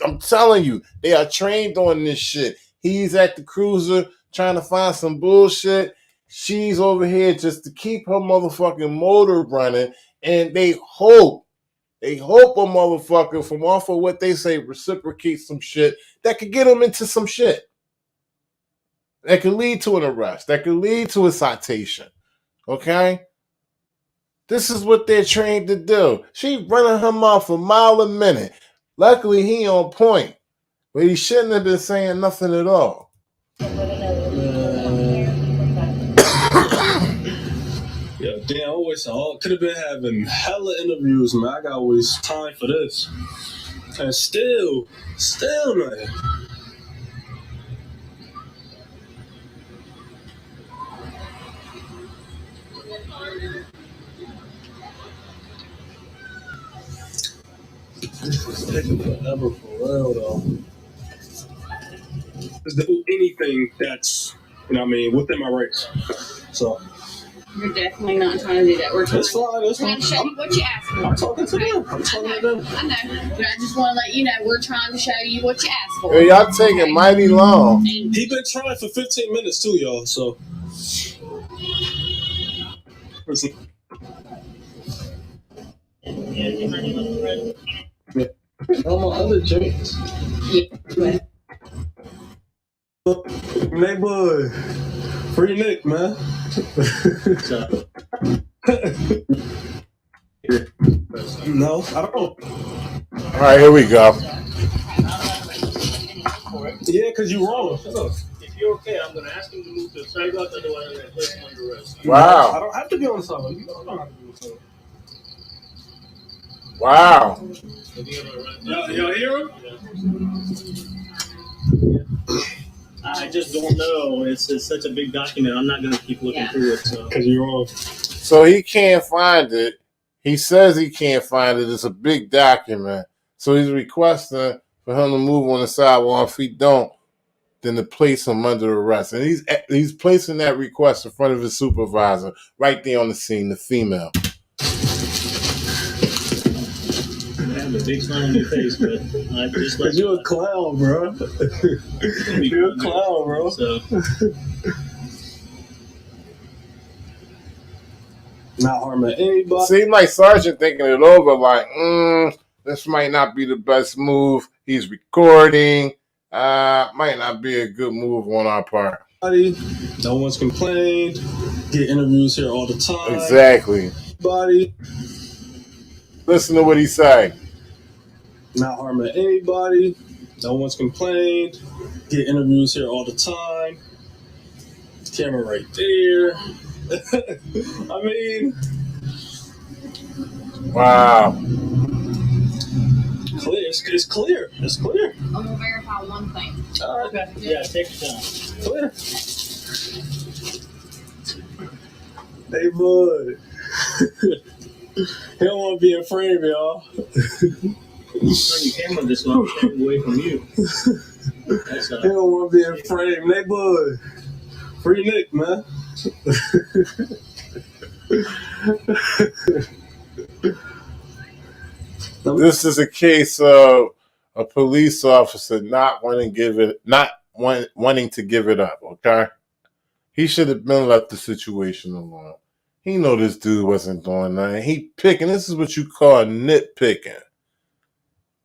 I'm telling you, they are trained on this shit. He's at the cruiser trying to find some bullshit. She's over here just to keep her motherfucking motor running, and they hope a motherfucker from off of what they say reciprocate some shit that could get them into some shit. That could lead to an arrest. That could lead to a citation. Okay? This is what they're trained to do. She running her mouth a mile a minute. Luckily, he on point. But he shouldn't have been saying nothing at all. Yeah, damn, I could have been having hella interviews, man. I gotta waste time for this. And still, man. This is taking forever for real, though. Just do anything that's, within my rights. So. You're definitely not trying to do that. We're trying, that's fine. That's trying to show you what you asked for. I'm talking to them. I know. But I just want to let you know we're trying to show you what you asked for. Hey, y'all taking mighty long. He been trying for 15 minutes too, y'all. So. Yeah. All my other drinks. Yeah. Neighbor, free Nick, man. No, I don't. All right, here we go. Yeah, because you're wrong. If you're okay, I'm going to ask him to move to the sidewalk, otherwise I'm going to place him under arrest. Wow. I don't have to be on the sidewalk. You don't have to be on the sidewalk. Wow. Y'all hear him? Yeah. I just don't know. It's such a big document. I'm not going to keep looking through it. Because you're wrong. So he can't find it. He says he can't find it. It's a big document. So he's requesting for him to move on the sidewalk. If he don't, then to place him under arrest. And he's placing that request in front of his supervisor right there on the scene, the female. I have a big smile on your face, but I just like you're a clown, bro. You're a clown, bro. So. Not harming anybody. Seems like Sergeant thinking it over, like, this might not be the best move. He's recording. Might not be a good move on our part. No one's complained. Get interviews here all the time. Exactly. Body. Listen to what he say. Not harming anybody. No one's complained. Get interviews here all the time. Camera right there. I mean. Wow. Clear. It's clear. It's clear. I'm going to verify one thing. Okay. Yeah, take your time. Clear. Hey, bud. He don't want to be in frame, y'all. Turn your camera this way, I'm away from you. He don't want to be in frame. Hey, bud. Free Nick, man. This is a case of a police officer not wanting to give it up. Okay, he should have been left the situation alone. He know this dude wasn't doing nothing. He picking. This is what you call nitpicking.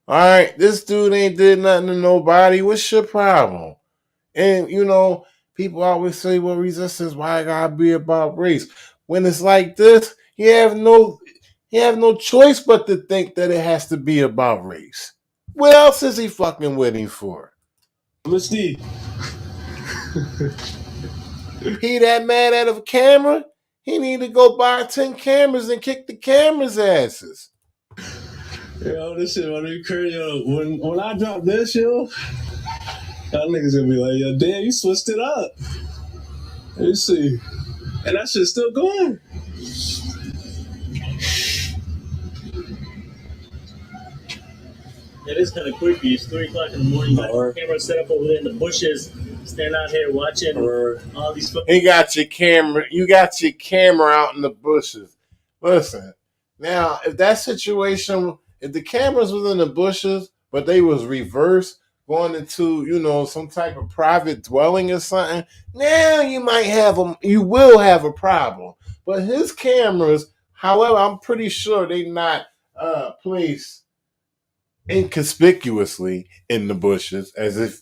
All right, this dude ain't did nothing to nobody. What's your problem? And people always say, well, resistance, why it gotta be about race? When it's like this, you have no choice but to think that it has to be about race. What else is he fucking waiting for? Let's see. He that mad at a camera? He need to go buy 10 cameras and kick the cameras' asses. Yo, this shit gonna be crazy. Yo, when I drop this, yo, y'all niggas gonna be like, yo, damn, you switched it up. Let me see. And that shit's still going. It is kind of creepy. It's 3 o'clock in the morning. Got the camera set up over there in the bushes. Stand out here watching all these folks. He got your camera. You got your camera out in the bushes. Listen, now if that situation, if the cameras was in the bushes, but they was reversed, going into some type of private dwelling or something, now you might have you will have a problem. But his cameras, however, I'm pretty sure they not placed inconspicuously in the bushes as if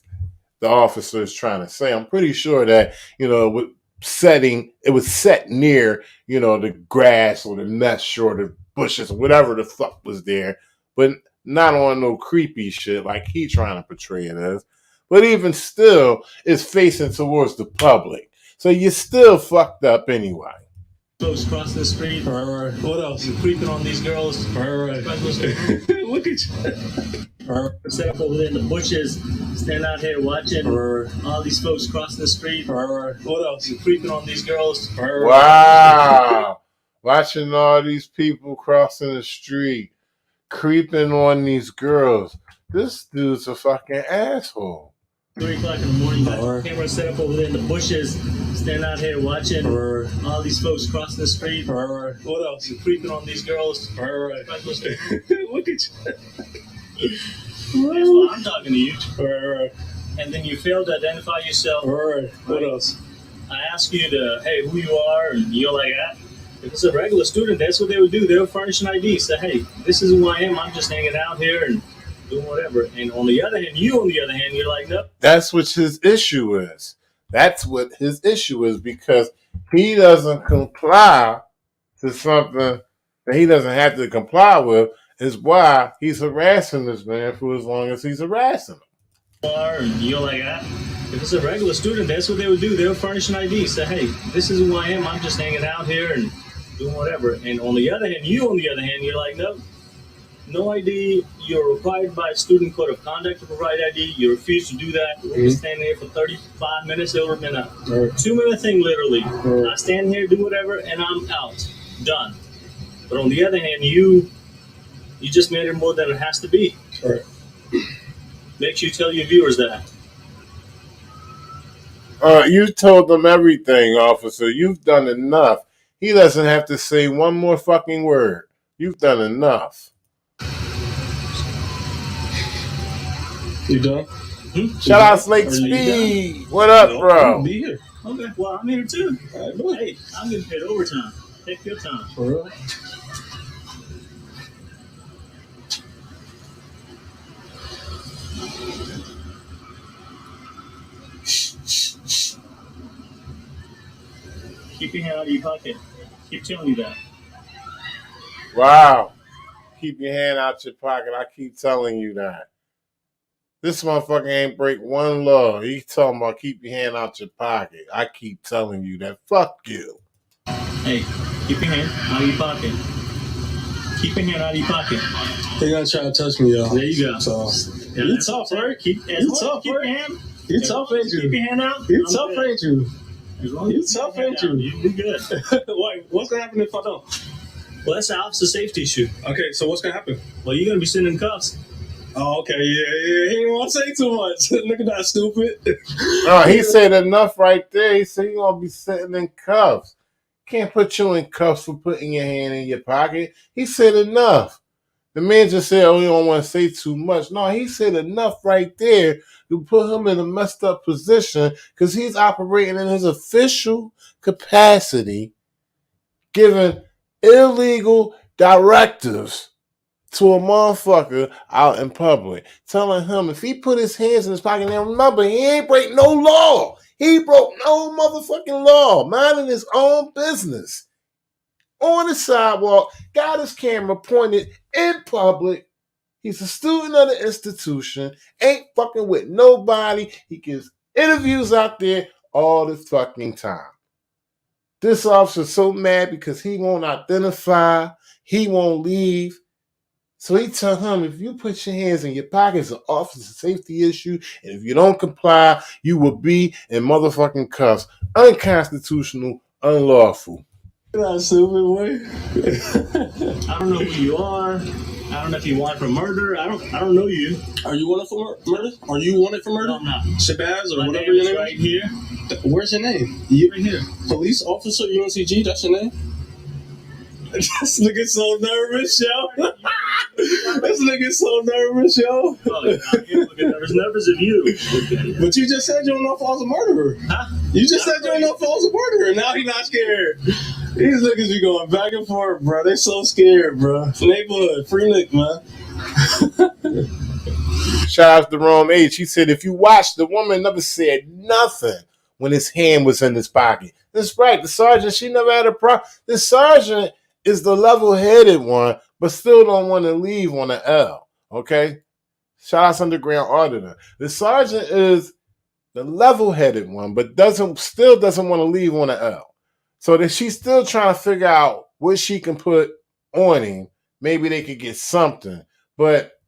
the officer is trying to say. I'm pretty sure that it was set near the grass or the mesh or the bushes or whatever the fuck was there, but not on no creepy shit like he trying to portray it as. But even still, it's facing towards the public, so you're still fucked up anyway. Folks crossing the street. Right. What else? You're creeping on these girls. Right. Look at you. Set up over there in the bushes. Stand out here watching all these folks crossing the street. What else? You're creeping on these girls. Wow. Watching all these people crossing the street, creeping on these girls. This dude's a fucking asshole. 3 o'clock in the morning. Got the camera set up over there in the bushes. Stand out here watching all these folks crossing the street. What else? You're creeping on these girls. Look at you. That's why I'm talking to you. And then you fail to identify yourself. What else? I ask you hey, who you are, and you're like, if it's a regular student, that's what they would do. They would furnish an ID. Say, hey, this is who I am. I'm just hanging out here and doing whatever. And on the other hand, you're like, nope. That's what his issue is. That's what his issue is, because he doesn't comply to something that he doesn't have to comply with, is why he's harassing this man for as long as he's harassing him. And you're like, if it's a regular student, that's what they would do. They would furnish an ID. Say, hey, this is who I am. I'm just hanging out here and doing whatever. And on the other hand, you're like, nope. No ID. You're required by student code of conduct to provide ID. You refuse to do that. We're standing here for 35 minutes. It would have been a 2-minute thing, literally. I stand here, do whatever, and I'm out. Done. But on the other hand, you just made it more than it has to be. Make sure you tell your viewers that. You told them everything, officer. You've done enough. He doesn't have to say one more fucking word. You've done enough. You done? Shout out Slate Speed. What up, bro? I'll be here. Okay, well, I'm here too. Right, hey, I'm getting paid overtime. Take your time. For real? Keep your hand out of your pocket. Keep telling you that. Wow. Keep your hand out your pocket. I keep telling you that. This motherfucker ain't break one law. He talking about keep your hand out your pocket. I keep telling you that. Fuck you. Hey, keep your hand out of your pocket. Keep your hand out of your pocket. They're gonna try to touch me, y'all. There you go. So, yeah, you tough, right? Keep your hand. You tough, ain't you? Keep your hand out. You tough, ain't you? You tough, ain't you? You'll be good. Wait, what's gonna happen if I don't? Well, that's an officer safety issue. Okay, so what's gonna happen? Well, you're gonna be sitting in cuffs. Oh, okay, yeah. He didn't want to say too much. Look at that, stupid. Oh, he said enough right there. He said you're gonna be sitting in cuffs. Can't put you in cuffs for putting your hand in your pocket. He said enough. The man just said, oh, you don't want to say too much. No, he said enough right there to put him in a messed up position because he's operating in his official capacity, giving illegal directives to a motherfucker out in public, telling him if he put his hands in his pocket, now remember, he ain't break no law. He broke no motherfucking law, minding his own business. On the sidewalk, got his camera pointed in public. He's a student of the institution, ain't fucking with nobody. He gives interviews out there all the fucking time. This officer's so mad because he won't identify, he won't leave. So he tell him, if you put your hands in your pockets, it's an officer safety issue, and if you don't comply, you will be in motherfucking cuffs. Unconstitutional, unlawful. That's stupid, boy. I don't know who you are. I don't know if you want for murder. I don't know you. Are you wanted for murder? Are you wanted for murder? No, I'm not. Shabazz or My whatever name your is name right is? here. Where's your name? Right here. Police officer UNCG, that's your name? This nigga so nervous, yo. This nigga so nervous, yo. Oh, you're looking nervous of you. Okay. But you just said you don't know if I was a murderer. Huh? You just said you don't know if I was a murderer. Now he not scared. These niggas be going back and forth, bro. They so scared, bro. Neighborhood, free Nick, man. Shout out to Rome H. He said, if you watch, the woman never said nothing when his hand was in his pocket. That's right. The sergeant, she never had a problem. The sergeant is the level-headed one, but still don't want to leave on the L. Okay? Shout out to Underground Auditor. The sergeant is the level-headed one, but still doesn't want to leave on the L. So that she's still trying to figure out what she can put on him. Maybe they could get something. But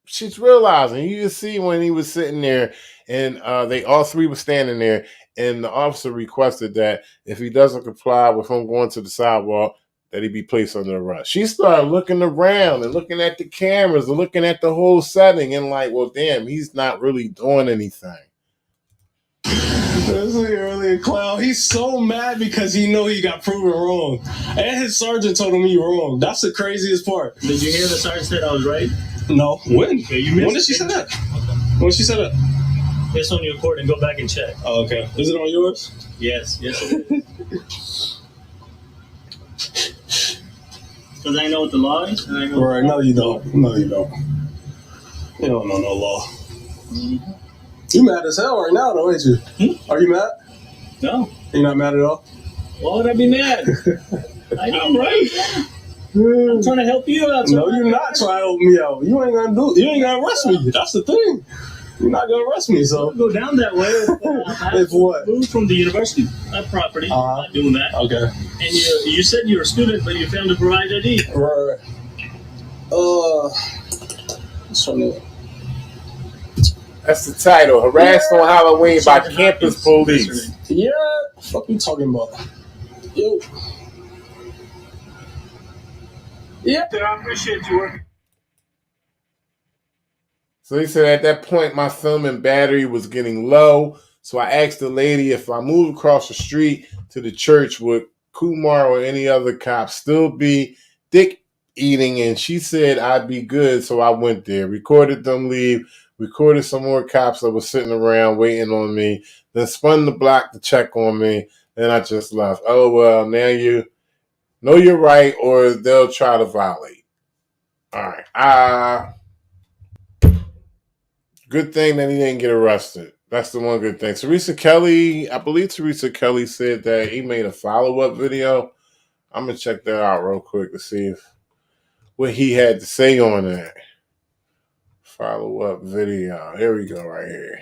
she's realizing, you just see when he was sitting there and they all three were standing there, and the officer requested that if he doesn't comply with him going to the sidewalk, that he be placed under arrest. She started looking around and looking at the cameras and looking at the whole setting and like, well, damn, he's not really doing anything. This nigga really a clown. He's so mad because he know he got proven wrong. And his sergeant told him he wrong. That's the craziest part. Did you hear the sergeant said I was right? No. When? Okay, you missed When did she say that? When did she say that? It's on your recording. Go back and check. Oh, okay. Is it on yours? Yes it is. Because I know what the law is. And I know Right. No, you don't. No, you don't. You don't know no law. Mm-hmm. You mad as hell right now, though, ain't you? Are you mad? No. You're not mad at all? Why would I be mad? I'm right. I'm trying to help you out. No, you're not trying to help me out. You ain't gonna arrest me. That's the thing. You're not gonna arrest me, so. Go down that way. If what? Moved from the university property. I'm not doing that. Okay. And you said you're a student, but you failed to provide ID. Right. That's the title. Harassed on Halloween by campus police. Yeah. What you talking about? Yo. Yeah. I appreciate you working. So he said at that point my filming battery was getting low. So I asked the lady if I moved across the street to the church, would Kumar or any other cop still be dick eating? And she said I'd be good. So I went there, recorded them leave, recorded some more cops that were sitting around waiting on me, then spun the block to check on me. Then I just left. Oh, well, now you know you're right, or they'll try to violate. All right. Good thing that he didn't get arrested. That's the one good thing. Teresa Kelly, I believe Teresa Kelly said that he made a follow-up video. I'm going to check that out real quick to see what he had to say on that. Follow-up video. Here we go right here.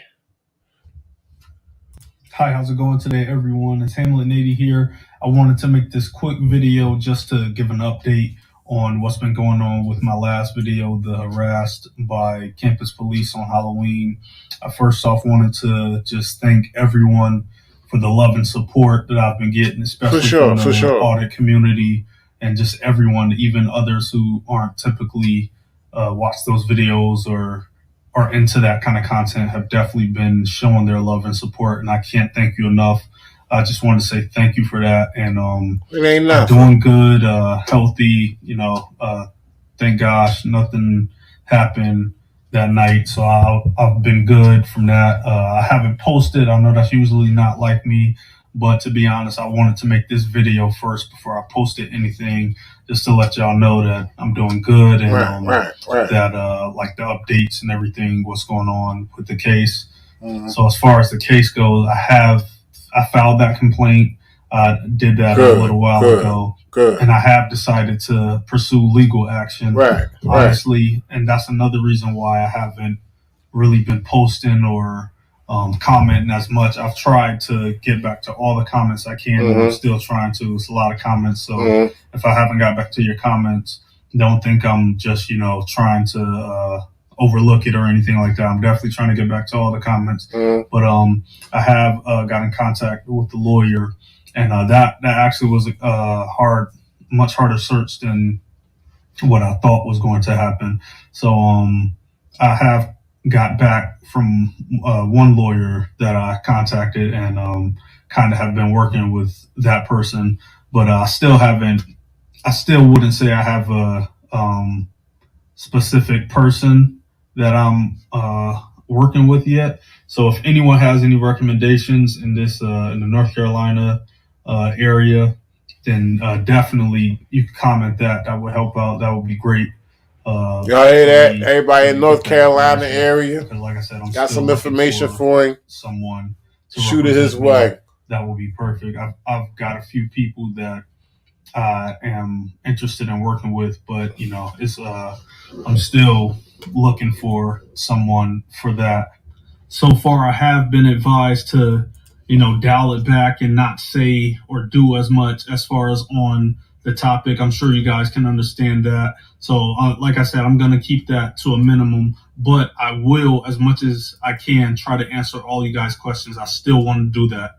Hi, how's it going today, everyone? It's Hamlet Natey here. I wanted to make this quick video just to give an update on what's been going on with my last video, the Harassed by campus police on Halloween. I first off wanted to just thank everyone for the love and support that I've been getting, especially from the audit community and just everyone, even others who aren't typically watch those videos or are into that kind of content, have definitely been showing their love and support, and I can't thank you enough. I just want to say thank you for that, and doing good, healthy, thank gosh, nothing happened that night, so I've been good from that. I haven't posted. I know that's usually not like me, but to be honest, I wanted to make this video first before I posted anything, just to let y'all know that I'm doing good and that like the updates and everything, what's going on with the case. So as far as the case goes, I filed that complaint. I did that a little while ago. And I have decided to pursue legal action, honestly. And that's another reason why I haven't really been posting or commenting as much. I've tried to get back to all the comments I can, and I'm still trying to. It's a lot of comments. So if I haven't got back to your comments, don't think I'm just, trying to overlook it or anything like that. I'm definitely trying to get back to all the comments. But I have got in contact with the lawyer, and that actually was a much harder search than what I thought was going to happen. So I have got back from one lawyer that I contacted and kind of have been working with that person, but I still wouldn't say I have a specific person that I'm working with yet. So if anyone has any recommendations in this in the North Carolina area, then definitely you can comment that. That would help out. That would be great. Y'all hear that? Everybody in North Carolina area, like I said, I'm got still some information for him. Someone to shoot it his way. That will be perfect. I've got a few people that I am interested in working with, but it's I'm still looking for someone for that. So far, I have been advised to, dial it back and not say or do as much as far as on the topic. I'm sure you guys can understand that. So, like I said, I'm going to keep that to a minimum, but I will, as much as I can, try to answer all you guys' questions. I still want to do that.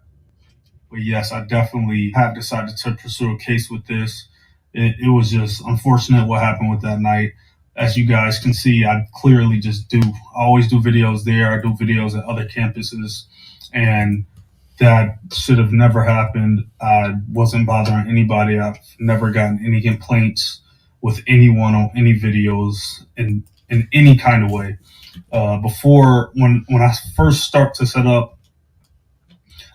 But yes, I definitely have decided to pursue a case with this. It was just unfortunate what happened with that night. As you guys can see, I clearly I always do videos there. I do videos at other campuses, and that should have never happened. I wasn't bothering anybody. I've never gotten any complaints with anyone on any videos in any kind of way. Before, when I first start to set up,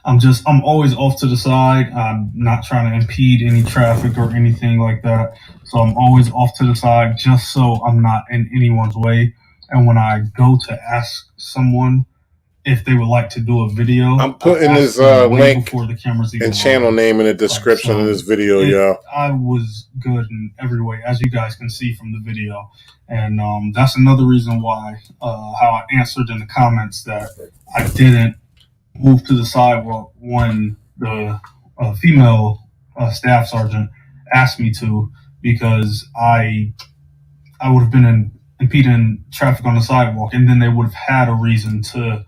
I'm always off to the side. I'm not trying to impede any traffic or anything like that. So I'm always off to the side just so I'm not in anyone's way. And when I go to ask someone if they would like to do a video, I'm putting his link before the cameras and channel name in the description of this video, y'all. I was good in every way, as you guys can see from the video. And that's another reason why how I answered in the comments that I didn't move to the sidewalk when the female staff sergeant asked me to, because I would have been impeding traffic on the sidewalk, and then they would have had a reason to,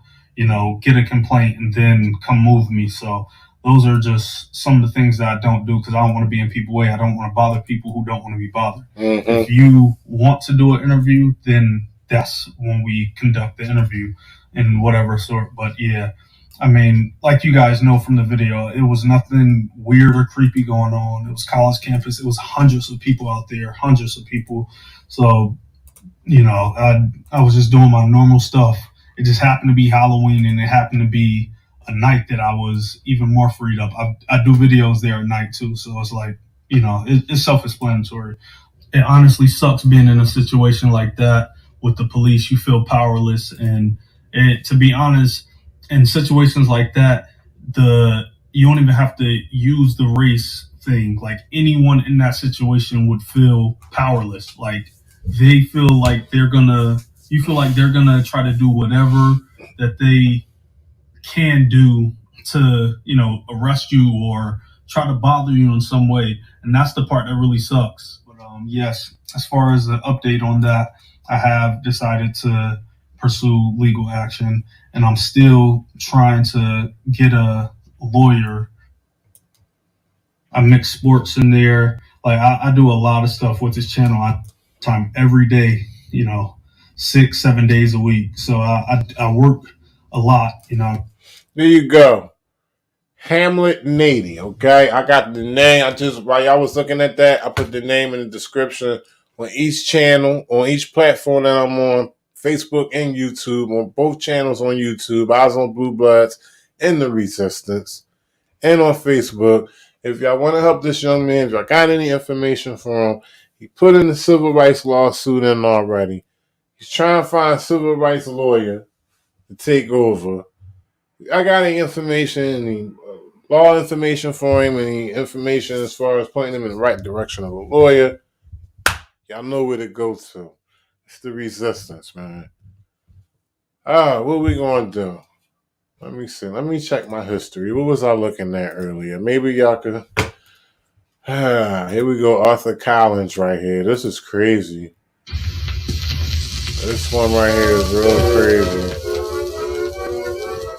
get a complaint and then come move me. So those are just some of the things that I don't do because I don't want to be in people's way. I don't want to bother people who don't want to be bothered. Mm-hmm. If you want to do an interview, then that's when we conduct the interview in whatever sort. But yeah, I mean, like you guys know from the video, it was nothing weird or creepy going on. It was college campus. It was hundreds of people out there, hundreds of people. So, I was just doing my normal stuff. It just happened to be Halloween, and it happened to be a night that I was even more freed up. I do videos there at night too. So it's like, it's self-explanatory. It honestly sucks being in a situation like that with the police. You feel powerless. And to be honest, in situations like that, you don't even have to use the race thing. Like, anyone in that situation would feel powerless. Like, they feel like you feel like they're gonna try to do whatever that they can do to, arrest you or try to bother you in some way. And that's the part that really sucks. But yes, as far as the update on that, I have decided to pursue legal action, and I'm still trying to get a lawyer. I mix sports in there. Like, I do a lot of stuff with this channel. I time every day, 6-7 days a week. So I work a lot, There you go. Hamlet Natey, okay? I got the name. While y'all was looking at that, I put the name in the description on each channel, on each platform that I'm on, Facebook and YouTube, on both channels on YouTube, eyezonbluebloodz and The Resistance, and on Facebook. If y'all want to help this young man, if y'all got any information for him, he put in the civil rights lawsuit in already. He's trying to find a civil rights lawyer to take over. I got any information, any law information for him, any information as far as pointing him in the right direction of a lawyer. Y'all know where to go to. It's The Resistance, man. What we going to do? Let me see. Let me check my history. What was I looking at earlier? Maybe y'all could... here we go. Arthur Collins right here. This is crazy. This one right here is real crazy.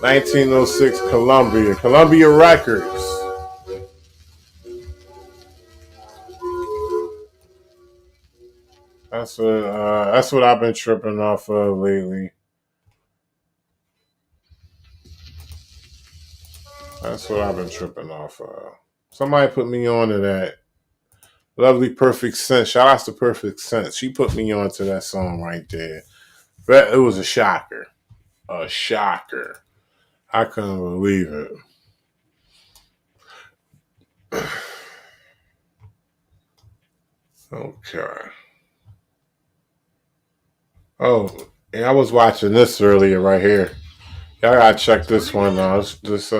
1906 Columbia Records. That's what I've been tripping off of lately. That's what I've been tripping off of. Somebody put me on to that. Lovely Perfect Sense. Shout out to Perfect Sense. She put me on to that song right there. It was a shocker. A shocker. I couldn't believe it. Okay. Oh, and I was watching this earlier right here. Y'all gotta check this one out. This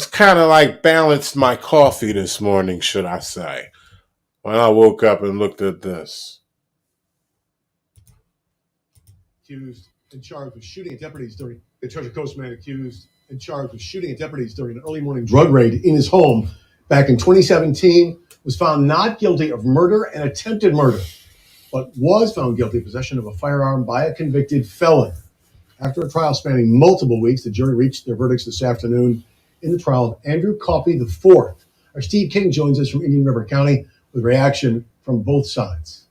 kind of like balanced my coffee this morning, should I say. When I woke up and looked at this. Accused and charged with shooting at deputies during the Treasure Coast man accused and charged with shooting at deputies during an early morning drug raid in his home back in 2017 was found not guilty of murder and attempted murder, but was found guilty of possession of a firearm by a convicted felon. After a trial spanning multiple weeks, the jury reached their verdicts this afternoon in the trial of Andrew Coffey IV. Our Steve King joins us from Indian River County with reaction from both sides.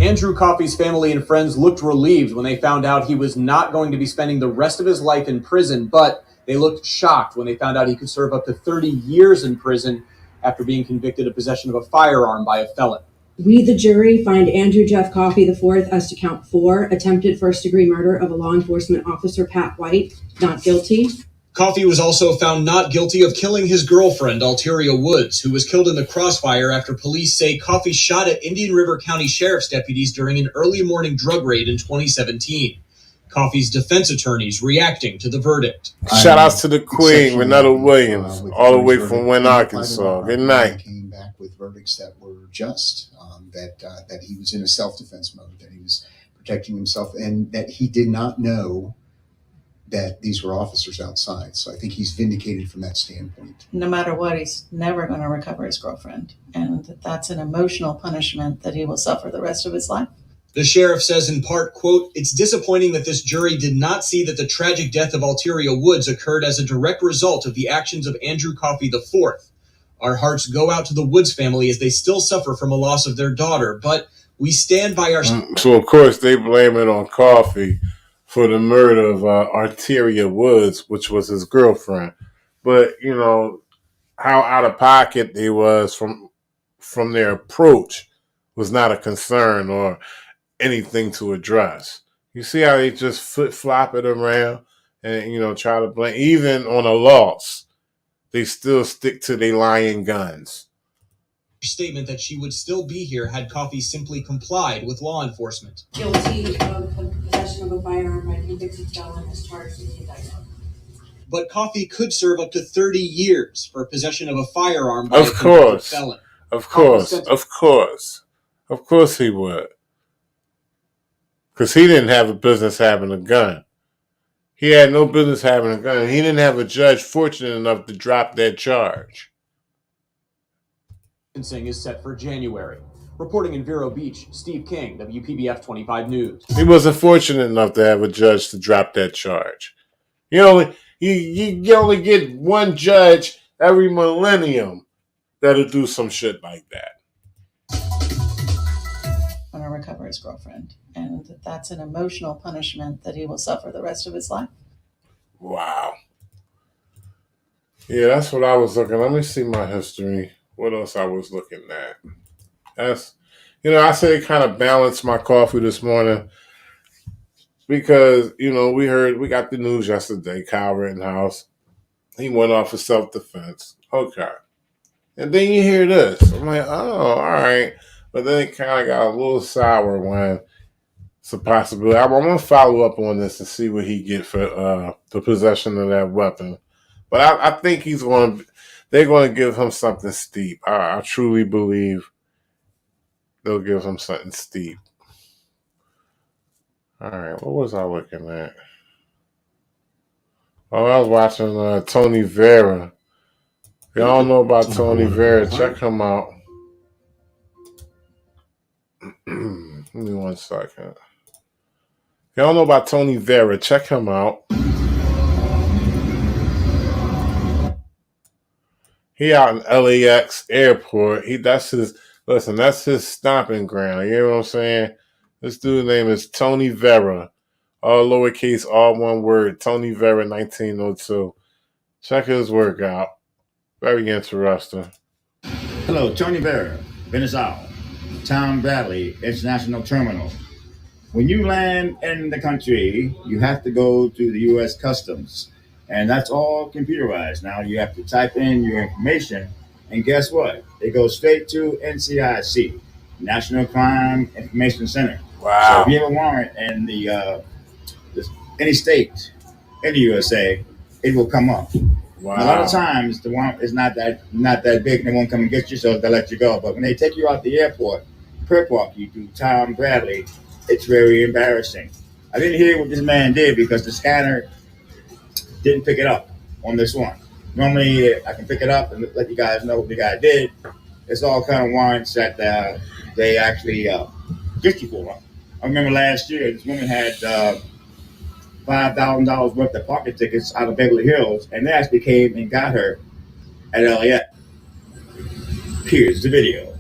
Andrew Coffey's family and friends looked relieved when they found out he was not going to be spending the rest of his life in prison, but they looked shocked when they found out he could serve up to 30 years in prison after being convicted of possession of a firearm by a felon. We, the jury, find Andrew Jeff Coffey IV as to count 4, attempted first-degree murder of a law enforcement officer, Pat White, not guilty. Coffey was also found not guilty of killing his girlfriend, Alteria Woods, who was killed in the crossfire after police say Coffey shot at Indian River County Sheriff's deputies during an early morning drug raid in 2017. Coffey's defense attorneys reacting to the verdict. Shout out to the Queen, Renetta Williams, all the way from Wynn, Arkansas. Good night. Came back with verdicts that were just, that he was in a self-defense mode, that he was protecting himself, and that he did not know that these were officers outside. So I think he's vindicated from that standpoint. No matter what, he's never going to recover his girlfriend. And that's an emotional punishment that he will suffer the rest of his life. The sheriff says in part, quote, "It's disappointing that this jury did not see that the tragic death of Alteria Woods occurred as a direct result of the actions of Andrew Coffey IV. Our hearts go out to the Woods family as they still suffer from a loss of their daughter, but we stand by our..." So, of course, they blame it on Coffey for the murder of Alteria Woods, which was his girlfriend. But, you know, how out of pocket they was from their approach was not a concern or anything to address. You see how they just flip-flop it around and, you know, try to blame. Even on a loss, they still stick to their lying guns. Statement that she would still be here had Coffey simply complied with law enforcement. Guilty of possession of a firearm by a convicted felon as charged in the indictment. But Coffey could serve up to 30 years for possession of a firearm by a convicted felon. Of course he would. Because he didn't have a business having a gun. He had no business having a gun. He didn't have a judge fortunate enough to drop that charge. Sentencing is set for January. Reporting in Vero Beach, Steve King, WPBF 25 News. He wasn't fortunate enough to have a judge to drop that charge. You only get one judge every millennium that'll do some shit like that. Going to recover his girlfriend, and that's an emotional punishment that he will suffer the rest of his life. Wow. Yeah, that's what I was looking. Let me see my history. What else I was looking at? That's, you know, I say kind of balanced my coffee this morning because, you know, we got the news yesterday, Kyle Rittenhouse. He went off for self-defense. Okay. And then you hear this. I'm like, oh, all right. But then it kind of got a little sour when it's a possibility. I'm going to follow up on this and see what he get for the possession of that weapon. But I think they're going to give him something steep. I truly believe they'll give him something steep. All right, what was I looking at? Oh, I was watching Tony Vera. If y'all don't know about Tony Vera, check him out. Give me 1 second. If y'all know about Tony Vera, check him out. He out in LAX airport. That's his stomping ground. You know what I'm saying? This dude's name is Tony Vera. All lowercase, all one word. Tony Vera, 1902. Check his work out. Very interesting. Hello, Tony Vera, Venezuela, Town Valley International Terminal. When you land in the country, you have to go to the U.S. Customs, and that's all computerized. Now you have to type in your information, and guess what? It goes straight to NCIC, National Crime Information Center. Wow. So if you have a warrant in any state in the USA, it will come up. Wow. A lot of times the warrant is not that big, and they won't come and get you, so they'll let you go. But when they take you out the airport, perp walk you through Tom Bradley, it's very embarrassing. I didn't hear what this man did because the scanner didn't pick it up on this one. Normally, I can pick it up and let you guys know what the guy did. It's all kind of warrants that they actually get you for. I remember last year, this woman had $5,000 worth of parking tickets out of Beverly Hills, and they actually came and got her at LAX. Here's the video.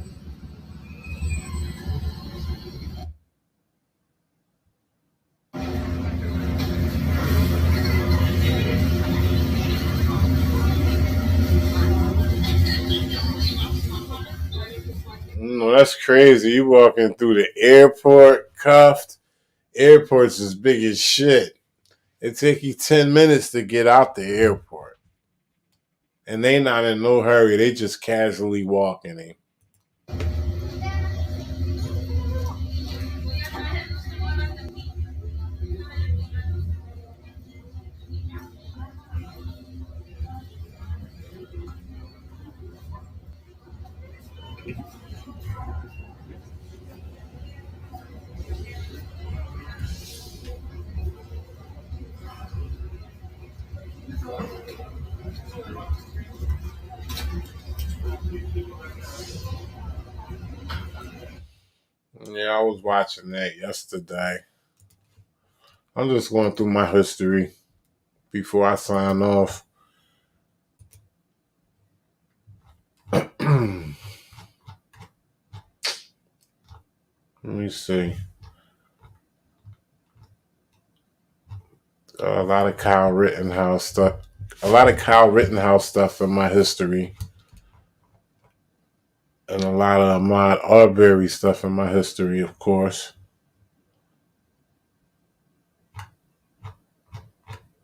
No, that's crazy. You walking through the airport cuffed. Airport's as big as shit. It take you 10 minutes to get out the airport. And they not in no hurry. They just casually walking in. Yeah, I was watching that yesterday. I'm just going through my history before I sign off. Let me see. A lot of Kyle Rittenhouse stuff. A lot of Kyle Rittenhouse stuff in my history. And a lot of Ahmaud Arbery stuff in my history, of course.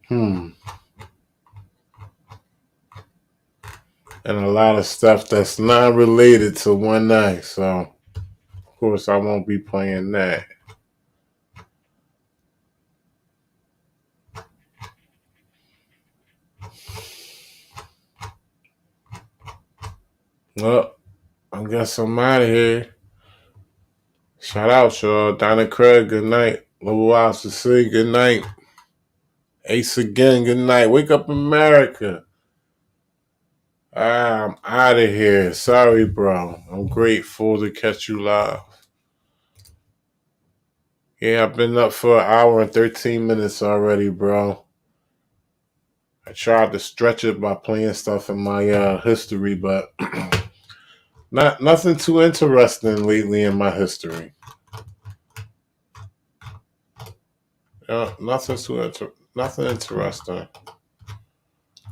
And a lot of stuff that's not related to one night. So, of course, I won't be playing that. Well, I guess I'm out of here. Shout out, y'all. Donna Craig, good night. Little Wiles to see, good night. Ace again, good night. Wake up, America. I'm out of here. Sorry, bro. I'm grateful to catch you live. Yeah, I've been up for 1 hour and 13 minutes already, bro. I tried to stretch it by playing stuff in my history, but nothing too interesting lately in my history. Nothing interesting.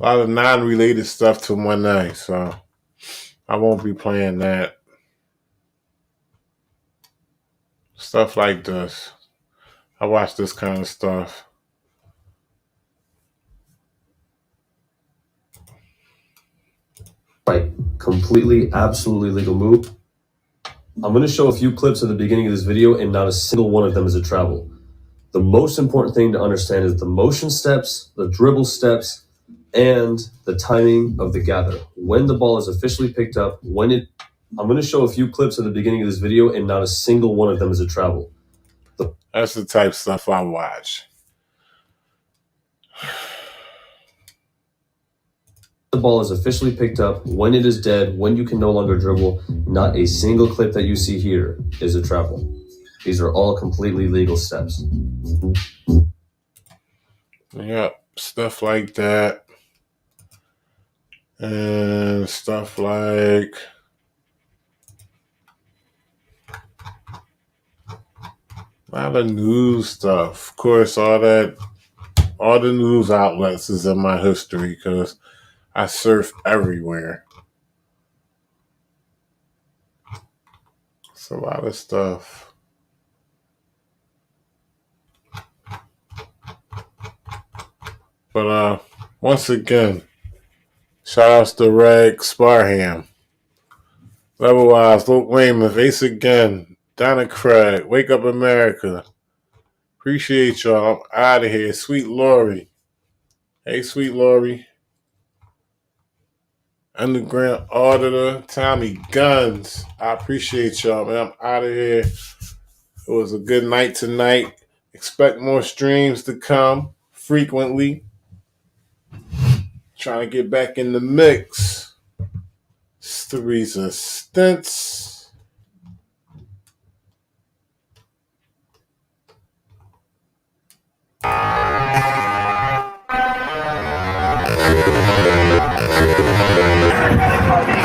A lot of non-related stuff to one night, so I won't be playing that. Stuff like this. I watch this kind of stuff. Right, completely, absolutely legal move. I'm going to show a few clips at the beginning of this video, and not a single one of them is a travel. The most important thing to understand is the motion steps, the dribble steps, and the timing of the gather. When the ball is officially picked up, I'm going to show a few clips at the beginning of this video, and not a single one of them is a travel. That's the type of stuff I watch. The ball is officially picked up, when it is dead, when you can no longer dribble. Not a single clip that you see here is a travel. These are all completely legal steps. Yep, stuff like that. and stuff like a lot of news stuff. Of course, all the news outlets is in my history because I surf everywhere. It's a lot of stuff. But once again, shout outs to Reg Sparham, Levelwise, Luke Weymouth, Ace Again, Donna Craig, Wake Up America. Appreciate y'all. I'm out of here. Sweet Lori. Hey, Sweet Lori. Underground Auditor, Tommy Guns. I appreciate y'all, man. I'm out of here. It was a good night tonight. Expect more streams to come frequently. Trying to get back in the mix. It's the Resistance.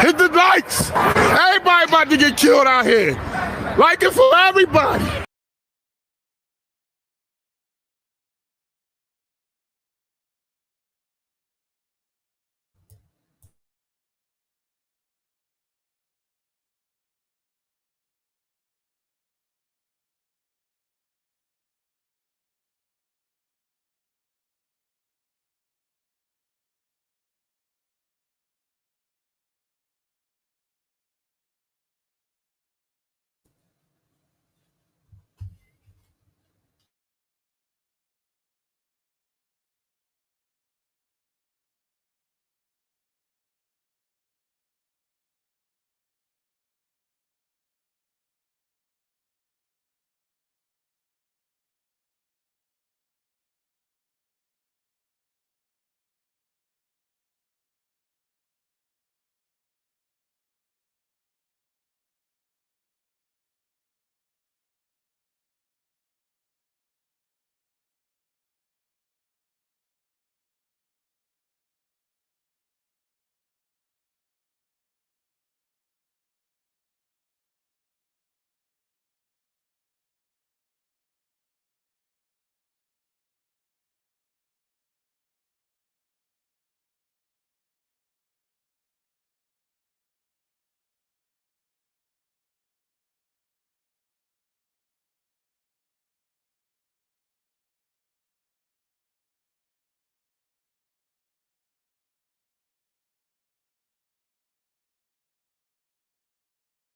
Hit the lights! Everybody about to get killed out here. Like it for everybody.